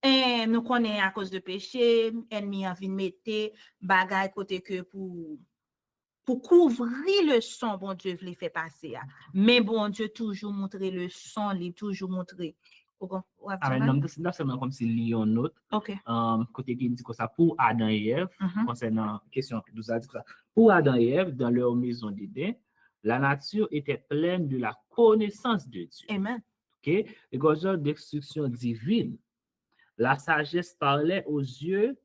Et nous connaissons à cause de péché, ennemi a envie de mettre bagaille côté que pour couvrir le son, bon Dieu voulait faire passer. Mais bon Dieu toujours montrer le son, il toujours montrer. Non seulement comme si lion autre, côté qui dit que ça pour Adam et Ève, concernant question que nous a dit ça, pour Adam et Ève, dans leur maison d'Éden, la nature était pleine de la connaissance de Dieu. Amen. OK? Et comme genre d'instruction divine, la sagesse parlait aux yeux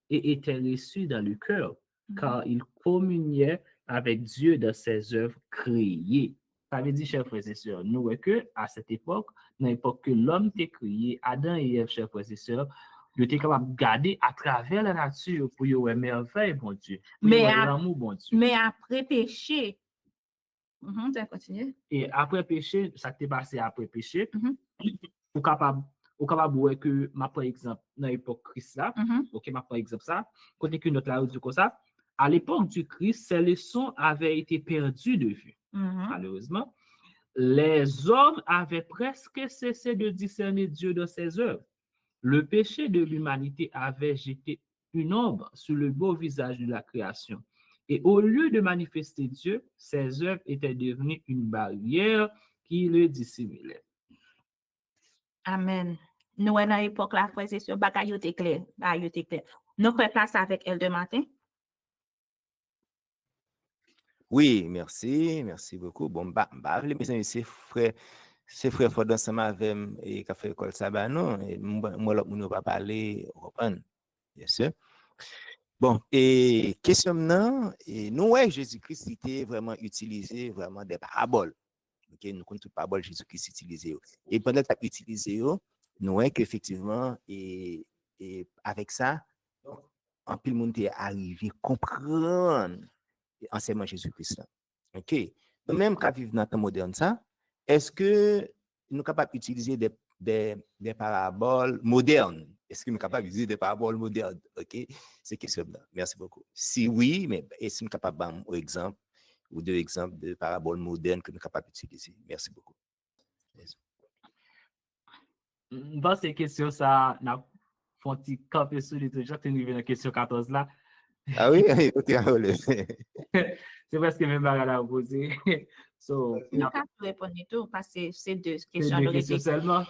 et était reçue dans le cœur, car il communiait avec Dieu dans ses œuvres créées. Ça veut dire, chers frères et sœurs, nous, que à cette époque, dans l'époque que l'homme était créé, Adam et Ève, chers frères et sœurs, ils étaient capables de garder à travers la nature pour y avoir merveille, bon Dieu. L'amour, bon Dieu. Mais après péché, continue. Et après péché, ça t'est passé après péché, ou capable voir que, par exemple, dans l'époque Christ là, ok, par exemple ça, quand que notre là dit comme ça, à l'époque du Christ, ces leçons avaient été perdues de vue. Malheureusement, les hommes avaient presque cessé de discerner Dieu dans ses œuvres. Le péché de l'humanité avait jeté une ombre sur le beau visage de la création. Et au lieu de manifester Dieu, ses œuvres étaient devenues une barrière qui le dissimulait. Amen. Nous, dans l'époque là, frères et sœurs, bagaille était clair. Nous faisons place avec elle de matin. Oui, merci beaucoup. Bon, c'est frère Ford ensemble avec et qu'a fait école ça non et moi là on va parler reprendre. Bien sûr. Bon, et question maintenant, et nous ouais Jésus-Christ était vraiment utilisé vraiment des paraboles. OK, nous connaissons toutes paraboles Jésus-Christ utilisé. Et pendant qu'il a utilisé, nous ouais qu'effectivement et avec ça en pile monde est arrivé comprendre enseignement Jésus-Christ. OK. Même quand vivre dans le temps moderne ça, est-ce que nous sommes capables d'utiliser des paraboles modernes? Est-ce que nous sommes capables d'utiliser des paraboles modernes? OK. C'est question là. Merci beaucoup. Si oui, mais est-ce que nous sommes capables d'un exemple ou deux exemples de paraboles modernes que nous sommes capables d'utiliser? Merci beaucoup. Dans ces questions, ça n'a pas de camper sur les trucs. J'ai tenu la question 14 là. Ah oui, ok. C'est presque même pas à poser. So, je ne peux pas répondre tout parce que c'est deux questions. C'est deux questions seulement.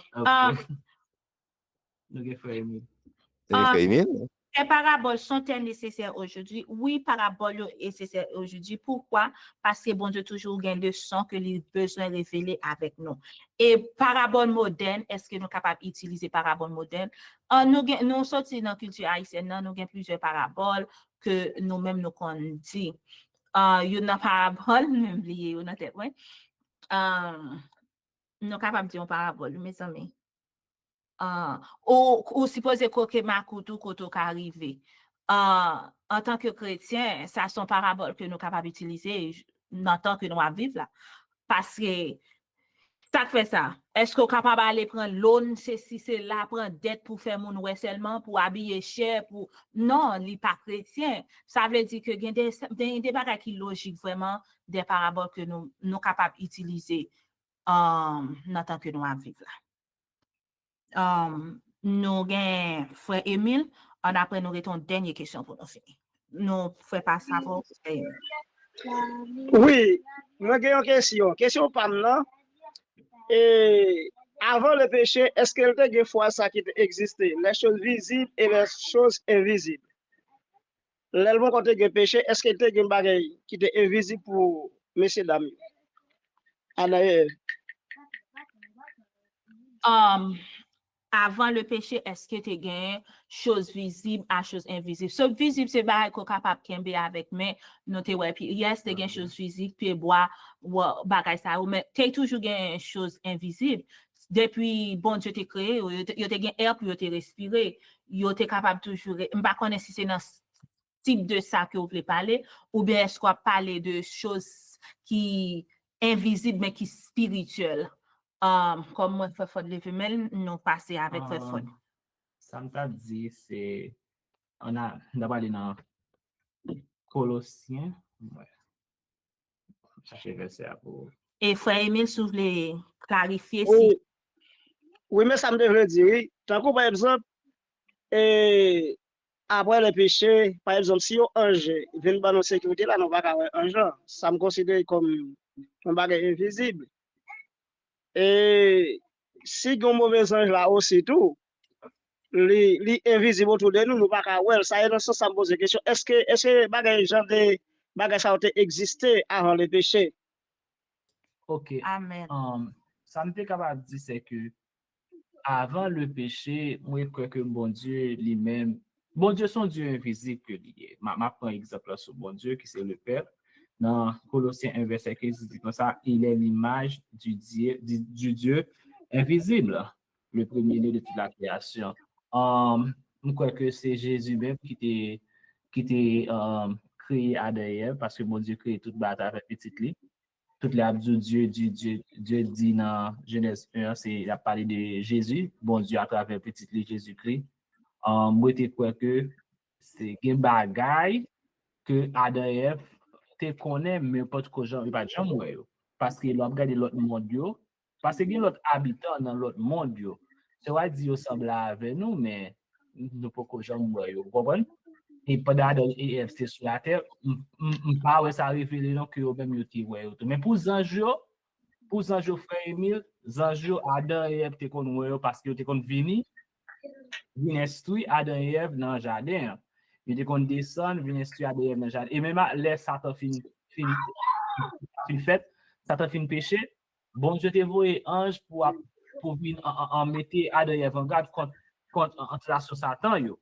Donc, il faut aimer. Émile? Les paraboles sont-elles nécessaires aujourd'hui? Oui, paraboles sont nécessaires aujourd'hui. Pourquoi? Parce que bon Dieu toujours gagne de son que les besoins révélés avec nous. Et paraboles modernes, est-ce que nous sommes capables d'utiliser paraboles modernes? Nous sortis dans la culture haïtienne, nous avons plusieurs paraboles que nous-mêmes nous connaissons. Il y a une parabole, même oublié, nous sommes capables de dire une parabole, mes amis. Ou supposé que ma couteau arrivé. En tant que chrétien, ça sont paraboles que nous sommes capables d'utiliser dans tant que nous vivons là. Parce que ça fait ça. Est-ce qu'on est capable d'aller prendre l'eau, si c'est là, prendre dette pour faire mon ouais seulement, pour habiller cher, pour... Non, il n'est pas chrétien. Ça veut dire que il y a des bagages qui logiques vraiment, des paraboles que nous sommes capables d'utiliser dans tant que nous vivons là. Nous avons frère Émile, après nous avons une dernière question pour nous finir. Nous faisons pas ça pour Oui, moi j'ai une question. Question pas maintenant. Et avant le péché, est-ce qu'il y a des fois ça qui existait, les choses visibles et les choses invisibles? L'élément quand il y a péché, est-ce qu'il y a des bagages qui étaient invisibles pour messieurs dames? Avant le péché, est-ce que tu as choses visibles à choses invisibles? Ce visible, c'est pas qu'on capable de avec, mais nous te ouais, puis yes, tu as choses visibles, puis bois, bagay ça, mais tu as toujours des choses invisibles. Depuis, bon Dieu t'a créé, tu as air pour te respirer, tu es capable toujours, je ne sais pas si c'est dans ce type de ça que vous voulez parler, ou bien est-ce qu'on parler de choses qui invisibles, mais qui spirituelles. Comme moi, fait fond de lever, nous passer avec fait fond. Ça me t'a dit, c'est. On a d'abord allé dans Colossiens. Ouais. Chercher verset pour. Et frère Emile, si vous voulez clarifier Oui, si. oui, mais ça me devrait dire, oui. Tant que par exemple, après le péché, par exemple, si un ange vient dans nos sécurité, là, nous ne pouvons pas avoir un ange. Ça me considère comme un bagage invisible. Et si un mauvais ange là aussi tout, les invisibles autour de nous, nous ne pouvons pas voir. Ça y est, dans ce sens, ça me pose la question. Est-ce que bagage genre de bagage ça a existé avant le péché? Ok. Amen. Ça me fait capable de dire c'est que avant le péché, moi je crois que bon Dieu lui-même, bon Dieu son Dieu invisible que lié. Ma prends exemple sur bon Dieu qui c'est le Père. Dans Colossiens 1 verset 15, il dit comme ça, il est l'image du Dieu invisible, le premier-né de toute la création. Je crois que c'est Jésus même qui était créé Adam et Ève parce que mon Dieu créé toute bataille avec petite lit. Toute la Dieu dit dans Genèse 1, c'est il a parlé de Jésus, bon Dieu à travers petit lit Jésus-Christ. Moi je crois que c'est un bagage que Adam et Ève te connaît mais pas que gens pas jamais ouais parce que l'on regarde l'autre monde parce que l'autre habitant dans l'autre monde c'est vrai Dieu semble avec nous mais nous pas que jamais ouais vous comprenez? Et pendant Adam et Ève c'est sur la terre pas ouais ça révélé non que eux même yo ti ouais mais pour Zanjo frère Emile Zanjo Adam et Ève te kon ouais parce que te kon vini instruit Adam et Ève dans le jardin. Il te kon descendre, vient instruire Adam et Ève dans le jardin. Et même les Satan fin fait, Satan fin péché, bon Dieu te voyé ange pour venir en mettre Adam et Ève en garde contre la Satan yo.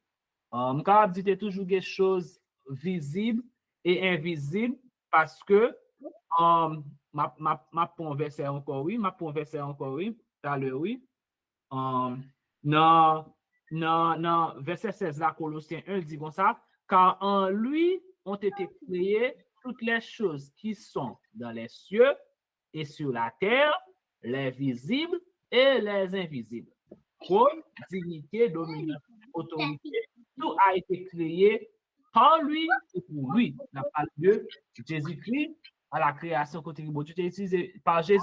M'capable dit toujours des choses visibles et invisibles parce que ma verset encore oui, tout à l'heure oui. Non, verset 16 là, Colossiens 1 dit comme ça, car en lui ont été créées toutes les choses qui sont dans les cieux et sur la terre, les visibles et les invisibles. Trône, dignité, domination, autorité, tout a été créé par lui et pour lui. On a parlé de Jésus-Christ à la création côté de Dieu, utilisé par Jésus.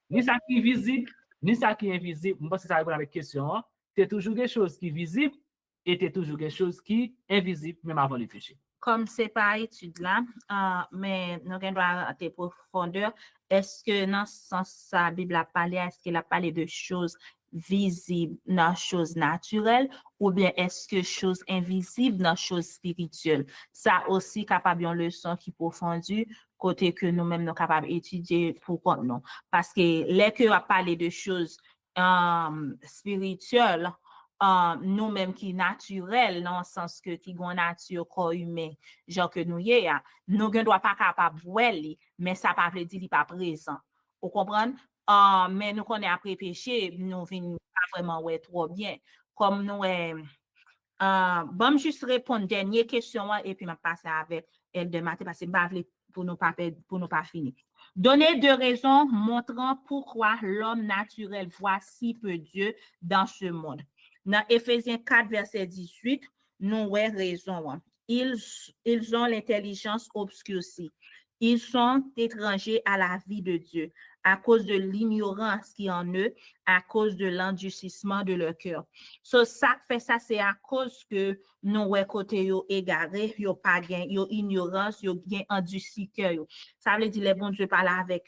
Ni ça qui est visible, ni ça qui est invisible. Je pense que ça répond à la question. C'est toujours des choses qui sont visibles et c'est toujours des choses qui sont invisibles, même avant le péché. Comme c'est pas étude là, mais nous avons à tes profondeurs. Est-ce que dans ce sens, la Bible a parlé, est-ce qu'elle a parlé de choses visible dans choses naturelles ou bien est-ce que chose invisible dans choses spirituelles? Ça aussi capable une leçon qui profondue côté que nous-mêmes nous capables d'étudier pour compte non. Parce que les que a parlé de choses spirituelles, nous-mêmes qui naturel dans le sens que qui gon nature corps humain genre que nous y a nous ne doit pas capable voir mais ça pas veut dire il pas présent vous comprenez mais nous connaît après péché nous vinn pas vraiment ouais trop bien comme nous bon juste répondre dernière question et puis m'a passer avec elle de matin parce que pas pour nous pas finir. Donnez 2 raisons montrant pourquoi l'homme naturel voit si peu Dieu dans ce monde. Dans Éphésiens 4, verset 18, nous avons raison. Ils ont l'intelligence obscurcie. Ils sont étrangers à la vie de Dieu à cause de l'ignorance qui est en eux, à cause de l'endurcissement de leur cœur. Ça fait ça, c'est à cause que nous côté yo égaré, yo pas gain, yo ignorance, yo gain endurci cœur. Ça veut dire les bons Dieu parler avec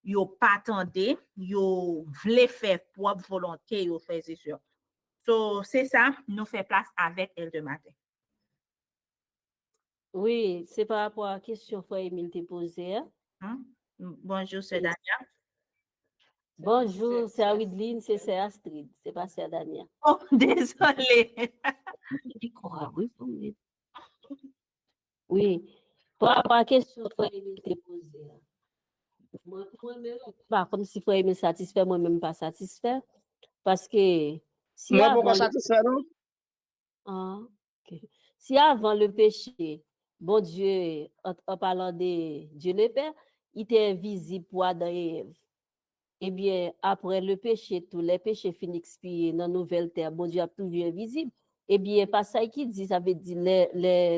yo pas attendé, yo vle faire propre volonté, yo fait c'est sûr. C'est ça, nous fait place avec elle de matin. Oui, c'est par rapport à la question que Frère Émile t'a posée. Bonjour, c'est Dania. Bonjour, c'est Awidline, c'est Astrid, c'est pas c'est Dania. Oh, désolé. Oui, par rapport à la question que Frère Émile t'a posée. Moi-même, pas comme si Frère Émile satisfait, moi-même pas satisfait. Parce que si Moi, avant pourquoi satisfait, non? Si avant le péché, bon Dieu, en parlant de Dieu le Père, il était invisible pour Adam et Ève. Eh bien, après le péché, tous les péchés finissent expier dans la nouvelle terre, bon Dieu a toujours invisible. Eh bien, pas ça qui dit, ça veut dire,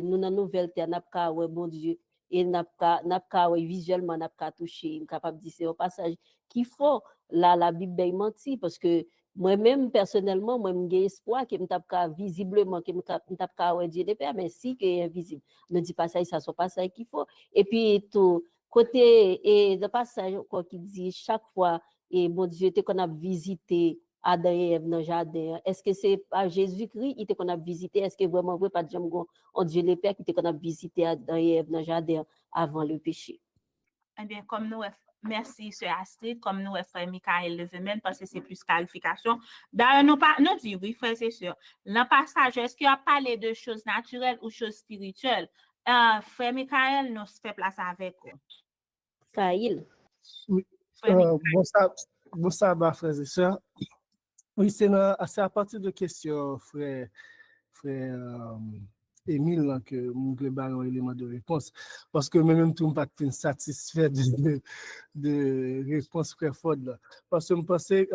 nous dans la nouvelle terre, n'a pas bon Dieu, et n'a pas visuellement, n'a pas touché, capable de dire, c'est un passage qu'il faut, là, la Bible est menti, parce que moi-même, personnellement, moi, j'ai espoir que je visiblement, que je Dieu le Père, mais si que est invisible. Ne dis pas ça, ça ne sont pas ça qu'il faut. Et puis, tout, côté, et le passage, quoi, qui dit, chaque fois, et bon Dieu, qu'on a visité Adam et Ève dans le jardin, est-ce que c'est par Jésus-Christ, il qu'on a visité, est-ce que vraiment, vrai, pas de jamais, on Dieu le Père, qui qu'on a visité Adam et Ève dans le jardin avant le péché? Eh bien, comme nous, merci, Sœur Astrid, comme nous, Frère Michael Levemen, parce que c'est plus qualification. D'ailleurs, nous dit oui, frère, c'est sûr. Dans le passage, est-ce qu'il a parlé de choses naturelles ou choses spirituelles? Frère Michael, nous fait place avec vous. Kaïl. Oui. Bon sabbat, frères et sœurs. Oui, c'est à partir de questions, frère Émile, là, que nous avons un élément de réponse. Parce que même tout le monde n'est pas satisfait de réponse très forte. Parce que je pensais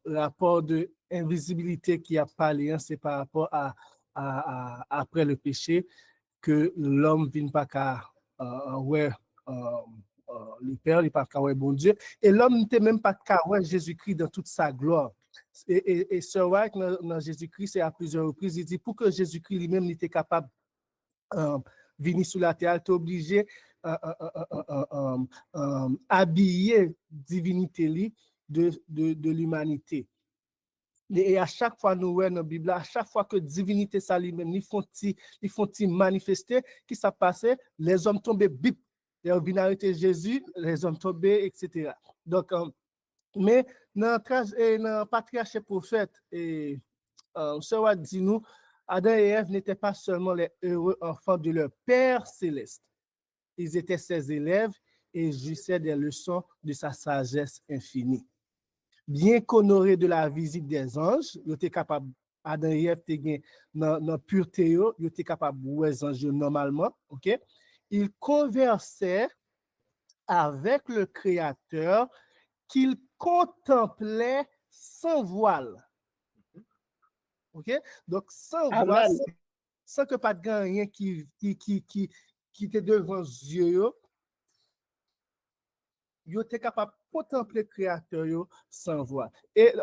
rapport de invisibilité qui a parlé, hein, c'est par rapport à après le péché, que l'homme ne vient pas qu'à le Père, il n'est pas qu'à bon Dieu. Et l'homme n'était même pas qu'à Jésus-Christ dans toute sa gloire. Et ce White, dans Jésus-Christ, c'est à plusieurs reprises, il dit pour que Jésus-Christ lui-même n'était capable de venir sur la terre, il était obligé habiller divinité de l'humanité. Et à chaque fois, nous voyons dans la Bible, à chaque fois que divinité ça lui-même, ils font manifester, qui ça passait, les hommes tombaient, bip, les viennent arrêter Jésus, les hommes tombaient, etc. Donc, mais dans le patriarche prophète, et ce dit nous, Adam et Ève n'étaient pas seulement les heureux enfants de leur Père céleste. Ils étaient ses élèves et jouissaient des leçons de sa sagesse infinie. Bien qu'honoré de la visite des anges, ils étaient capables, Adam et Ève étaient dans la pureté, ils étaient capables de voir les anges normalement, ok? Ils conversaient avec le Créateur qu'ils contemplaient sans voile. Ok? Donc, sans voile, sans que pas de rien qui était devant les yeux, ils étaient capables de contempler le Créateur sans voile. Et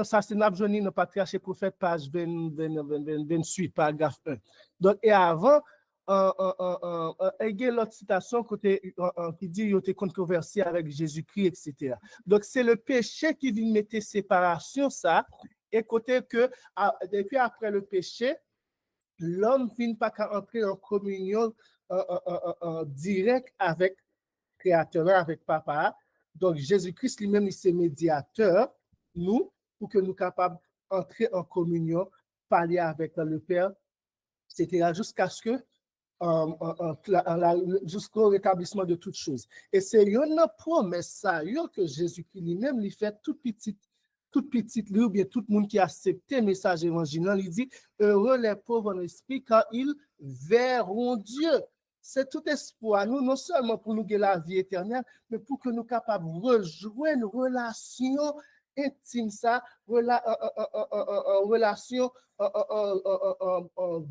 ça, c'est dans le patriarche prophète, page 28, paragraphe 1. Donc, et avant, il y a l'autre citation qui dit qu'il était controversé avec Jésus-Christ, etc. Donc, c'est le péché qui vient mettre séparation, ça, et côté que, depuis après le péché, l'homme ne vient pas qu'à entrer en communion directe avec le Créateur, avec Papa. Donc, Jésus-Christ lui-même, il c'est médiateur, nous, pour que nous soyons capables d'entrer en communion, parler avec le Père, etc., jusqu'à ce que jusqu'au rétablissement de toutes choses. Et c'est une promesse ça, que Jésus-Christ lui-même lui fait toute petite, ou bien tout le monde qui a accepté le message évangile, il dit, heureux les pauvres en esprit, car ils verront Dieu. C'est tout espoir, nous, non seulement pour nous gagner la vie éternelle, mais pour que nous soyons capables de rejoindre une relation intime, ça, relation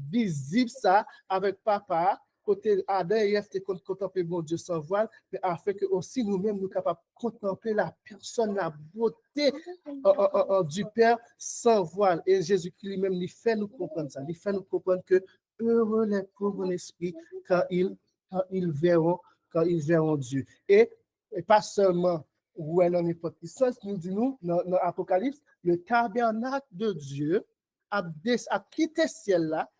visible, ça, avec Papa, côté Adam et Ève, contempler bon Dieu sans voile, mais afin que aussi nous-mêmes, nous sommes capables de contempler la personne, la beauté du Père sans voile. Et Jésus-Christ lui-même, il fait nous comprendre ça. Il fait nous comprendre que heureux les pauvres en esprit, quand ils verront Dieu. Et pas seulement ouais, dans n'importe quel sens, nous disons, dans l'Apocalypse, le tabernacle de Dieu a quitté le ciel là,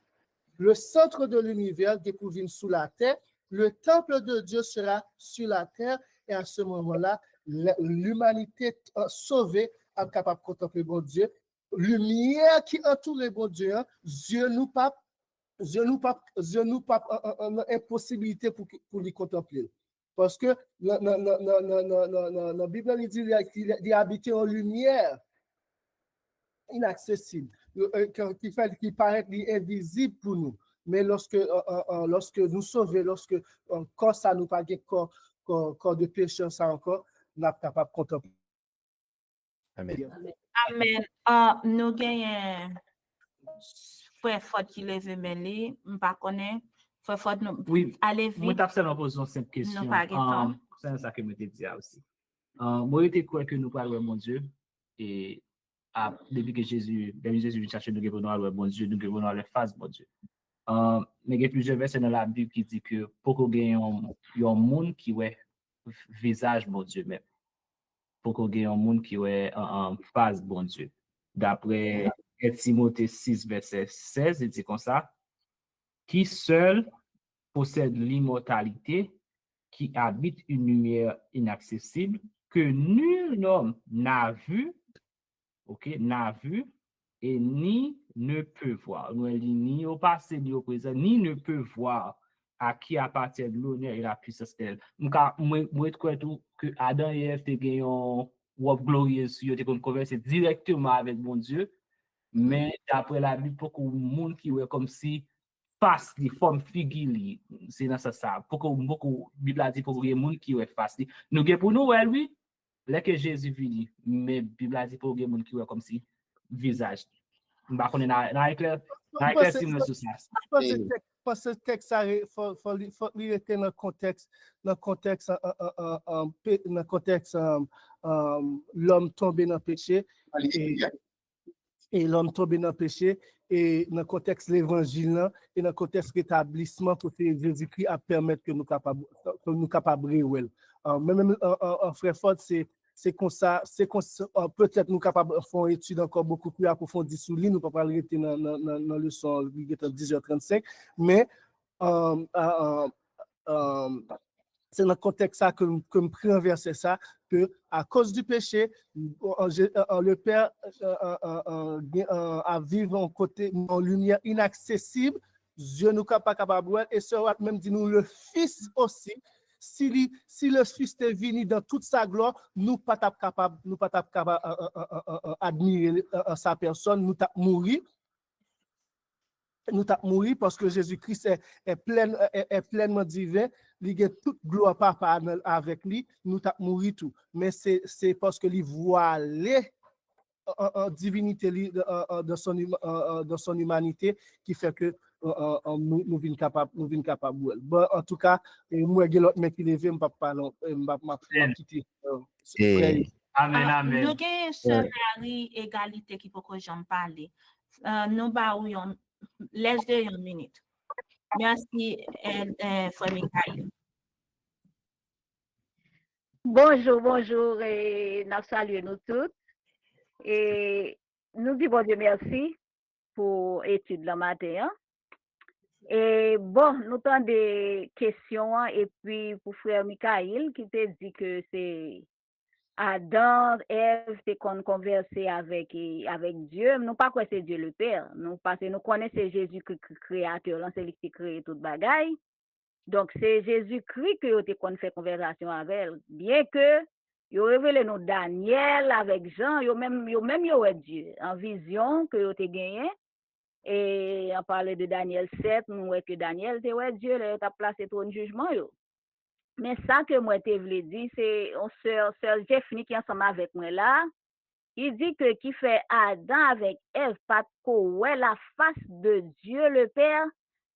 le centre de l'univers découvert sous la terre, le temple de Dieu sera sur la terre, et à ce moment-là, l'humanité sauvée est capable de contempler bon Dieu. Lumière qui entoure le bon Dieu, Dieu nous pas impossibilité pour lui contempler. Parce que la Bible dit qu'il habite en lumière inaccessible, qui paraît invisible pour nous. Mais lorsque nous sauvons, lorsque quand ça nous pas corps de péché, ça encore, nous sommes capables de contempler. Amen. Amen. Nous gagnons frère Ford qui lève mêlé, pas connaît. Frère Ford, Oui, allez moi, vite. t'as seulement posé une simple question. Non, pas question. C'est ça que je me dis aussi. Moi, je crois que nous parlons mon Dieu, et depuis que Jésus vient chercher nous, nous parlons mon Dieu, nous devons aller face mon Dieu. Mais il y a plusieurs versets dans la Bible qui disent que pour qu'on ait un monde qui est visage mon Dieu même, pour qu'on ait un monde qui est en face bon Dieu. D'après Timothée 6, verset 16, il dit comme ça, qui seul possède l'immortalité, qui habite une lumière inaccessible, que nul homme n'a vu, et ni ne peut voir. Ni au passé, ni au présent, ni ne peut voir à qui appartient l'honneur et la puissance d'elle. Moi, je crois que Adam et Ève ont gagné un wop glorieux sur eux, conversé directement avec mon Dieu, mais d'après la Bible, pour que le monde qui est comme si face les formes figures, c'est dans ça. Beaucoup Bible a dit pour les gens qui est face. Nous avons pour nous, oui, là que Jésus vit, mais Bible a dit pour les gens qui est comme si visage. Bah, on est dans l'éclair si nous sur ça. Parce que ce texte, il faut lire dans le contexte, l'homme tombé dans le péché. Et l'homme tombé dans le péché, et dans le contexte de l'évangile, et dans le contexte de l'établissement, pour que Jésus-Christ a permis que nous soyons capables de briller. Même frère Ford, c'est comme ça, peut-être nous capables de faire une étude encore beaucoup plus approfondie sur lui, nous ne pouvons pas arrêter dans la leçon 10h35, mais c'est dans le contexte ça que me prend verset ça, que à cause du péché, le Père a vivre en côté en lumière inaccessible, Dieu nous pas capable de voir, et ce même dit nous le Fils aussi. Si le Fils est venu dans toute sa gloire, nous pas capable admirer sa personne, nous t'a mourir. Nous t'avons mouru parce que Jésus-Christ est pleinement divin, il a toute gloire papa avec lui, nous t'avons mouru tout. Mais c'est parce que il voilé en divinité de son humanité qui fait que nous sommes capables. Bon, en tout cas, moi, j'ai l'autre mec qui levé, je ne vais pas quitter. Amen. Nous avons ce Marie égalité qui peut que j'en parle. Nous avons laisse-le une minute. Merci, Frère Michael. Bonjour, et nous saluons nous toutes. Et nous disons bon Dieu merci pour l'étude le matin. Et bon, nous avons des questions, et puis pour frère Michael, qui te dit que c'est Adam, Ève, c'est qu'on conversait avec Dieu. Nous pas quoi c'est Dieu le Père. Nous parce que nous connaissons Jésus créateur, là, c'est lui qui crée toute bagaille. Donc c'est Jésus-Christ que tu qu'on fait conversation avec elle. Bien que yo révélé nous Daniel avec Jean, yo même Dieu en vision que yo te gagné. Et on parlait de Daniel 7, nous voyons que Daniel te ouais Dieu là t'a placé ton jugement yo. Mais ça que moi te voulais dire c'est on sœur Jeffny qui est ensemble avec moi là, il dit que qui fait Adam avec Ève pas ouais la face de Dieu le Père,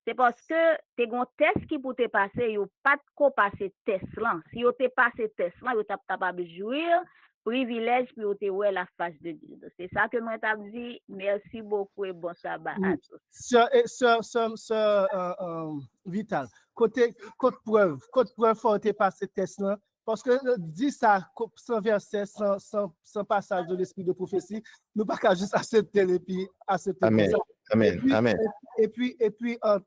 c'est parce que t'es gon test qui pour te passer, yo pas ko passer test là. Si yo te passé test là, yo t'a capable jouir privilège pour te ouais la face de Dieu. C'est ça que moi t'a dit. Merci beaucoup et bon sabbat à tous. Sœur Vital, côté preuve faut te passer test là. Parce que dit ça, sans verset, sans passage de l'esprit de prophétie, nous pas qu'à juste accepter et puis accepter. Amen. Ça. Amen. Amen. Et puis, un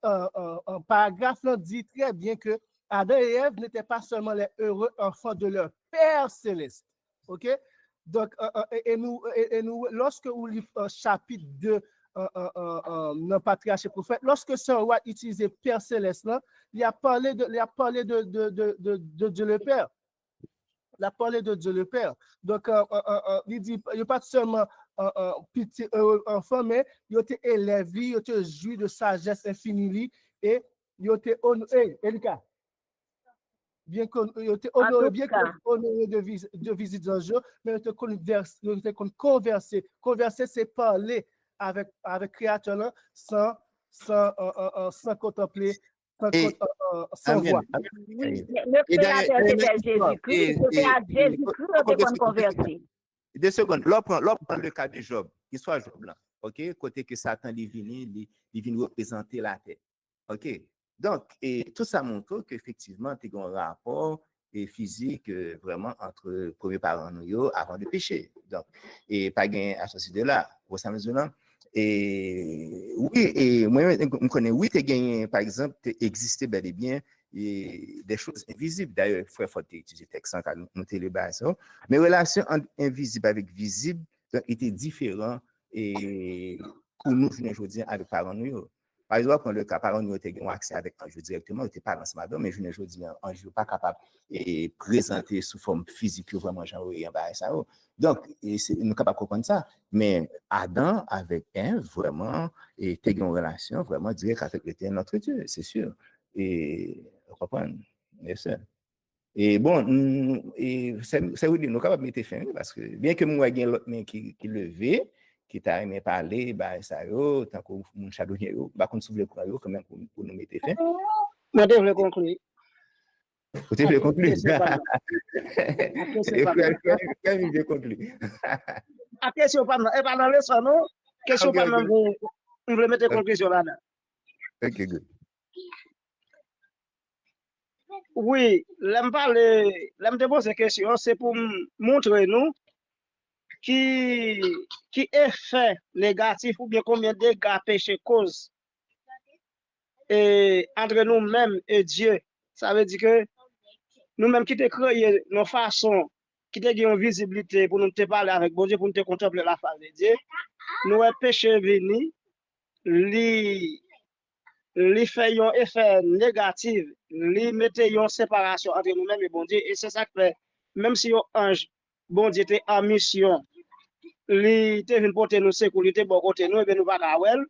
paragraphe là dit très bien que Adam et Ève n'étaient pas seulement les heureux enfants de leur Père céleste. OK? Donc, et nous, lorsque vous lisez chapitre 2, dans le patriarche et prophète, lorsque Saint Roi utilisait Père céleste, là, il a parlé de Dieu le Père. Il a parlé de Dieu le Père. Donc, il dit, il n'y a pas seulement petit enfant, mais il a été élevé, il a été joui de sagesse infinie et il a été honoré. Elika, bien qu'il a été honoré, de visite un jour, mais il a été conversé. Converser, c'est parler avec Créateur là, sans contempler. Sans voix. Le créateur c'était Jésus-Christ, c'était à Jésus-Christ qu'on convertit. 2 secondes, là prend le cas de Job, qui soit Job là, OK, côté que Satan il vient représenter la terre. OK. Donc tout ça montre qu'effectivement tu as un rapport physique vraiment entre premier parents nous avant de pécher. Donc et pas gain associé de là, pour ça mesure. Et oui, et moi, je connais, oui, tu as gagné, par exemple, existait bel et bien des choses invisibles. D'ailleurs, il faut utiliser le texte quand nous te le basons. Mais relation invisible avec visible était différent et pour nous, je veux dire, avec parents nous. Par exemple, dans le cas, parents nous ont accès avec un jeu directement, ils n'étaient pas dans ce matin, mais je veux dire, un jeu pas capable de présenter sous forme physique, vraiment, genre, et ça. Donc, nous sommes capables de comprendre ça. Mais Adam, avec Ève, vraiment, était une relation vraiment directe avec l'éternel notre Dieu, c'est sûr. Et, vous comprenez? Bien sûr. Et bon, c'est oui, nous sommes capables de mettre fin, parce que bien que moi, il y a l'autre main qui levait, qui t'a aimé parler, bah, ça, tant qu'on mon chadonnier, bah, qu'on s'ouvre le coin, quand même, pour nous mettre fin. Je devrais conclure. Vous devez conclure. Je conclure. La question pas dans le son, non? Question pas dans vous. On veut mettre conclusion là-dedans. OK, good. Oui, l'aime te poser question, c'est pour montrer nous qui effet négatif ou bien combien de dégâts péché cause et entre nous-mêmes et Dieu. Ça veut dire que nous-mêmes qui te créé nos façons, qui te une visibilité pour nous te parler avec bon Dieu, pour nous te contempler la face de Dieu, nous avons péché venu, li fait un effet négatif, li mette une séparation entre nous-mêmes et bon Dieu, et c'est ça que fait, même si un ange, bon Dieu était en mission, li te venu porter nous sécurité, bon côté nous, et bien nous pas kawel,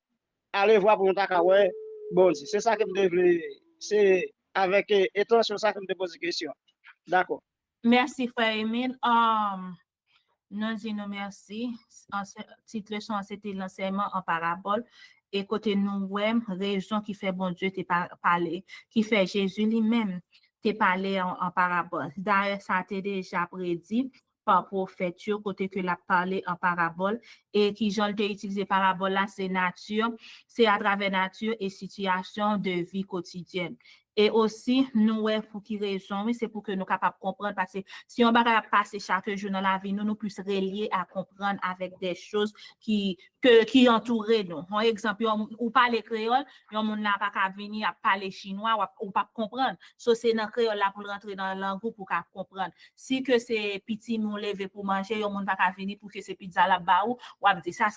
aller voir pour nous ta kawel, bon Dieu. C'est ça que me devait, c'est avec attention ça que me pose question. D'accord. Merci, frère Emile. Nous disons merci. Cette leçon, c'était l'enseignement en parabole. Et côté nous, raison qui fait bon Dieu te parler, qui fait Jésus lui-même te parler en parabole. D'ailleurs, ça t'est déjà prédit par prophète, côté que l'a parlé en parabole, et qui j'en ai utilisé parabole là, c'est nature, c'est à travers nature et situation de vie quotidienne. Et aussi, nous, pour qui raison, c'est pour que nous capables de comprendre, parce que si on va passer chaque jour dans la vie, nous plus reliés à comprendre avec des choses qui entourent nous. Par exemple, ou parler créole, on n'a pas qu'à venir à parler chinois ou pas comprendre. So, c'est dans créole là pour rentrer dans la langue pour comprendre. Si que c'est petit nous lever pour manger, on n'a pas qu'à venir pour que c'est pizza là-bas ou dire ça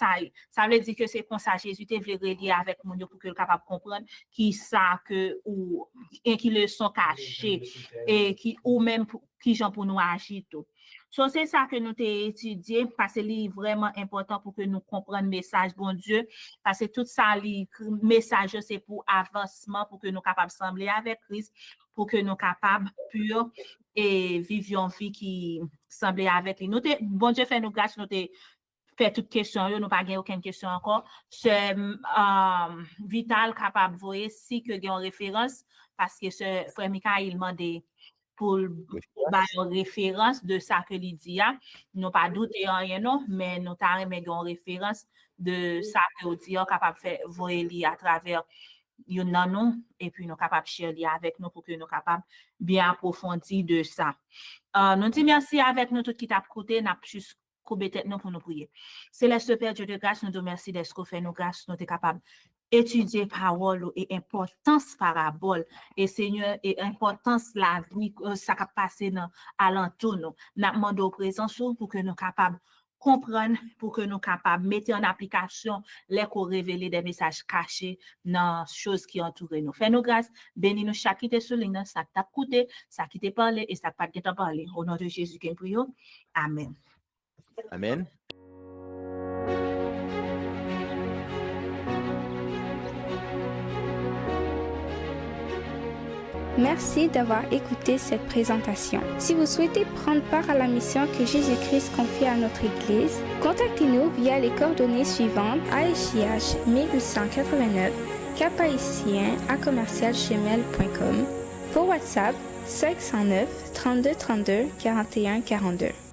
veut dire que c'est comme ça Jésus te veut relier avec mon pour que le capable de comprendre qui ça que ou et qui le sont cachés et qui ou même qui gens pour nous agir tout. So, c'est ça que nous t'ai étudié parce que c'est vraiment important pour que nous comprenions le message bon Dieu parce que tout ça le message c'est pour avancement pour que nous capables de sembler avec Christ pour que nous capables pur et vivre une vie qui semble avec lui. Nous bon Dieu fait nous grâce nous t'ai fait toutes questions, nous pas gagné aucune question encore. C'est vital capable de voir si que gagne référence parce que ce frère Michael demandé pour une référence de ça que il dit. Nous pas douter rien non, mais nous t'a remis une référence de ça que il dit capable faire voir à travers yon nan nous et puis nous capable share avec nous pour que nous capable bien approfondir de ça. Nous dit merci avec nous tout qui t'a écouté, n'a juste couper tête nous pour nous prier. Céleste Père Dieu de grâce, nous te remercie d'être qu'on fait nous grâce, nous t'es capable étudier parole et importance parabole et Seigneur et importance la vie ça qui passé dans alentour nous. N'a demandé au présent pour que nous capables comprendre pour que nous capables mettre en application les qu'on révéler des messages cachés dans choses qui entourent nous. Fais-nous grâce, bénis nous chaque qui te souligne, ça t'a coûté, ça qui t'a parlé et ça pas qui t'a parlé. Au nom de Jésus qui prie. Amen. Amen. Merci d'avoir écouté cette présentation. Si vous souhaitez prendre part à la mission que Jésus-Christ confie à notre Église, contactez-nous via les coordonnées suivantes: ASJH 1889, caphaïtien@commercialgmail.com, pour WhatsApp 509 32 32 41 42.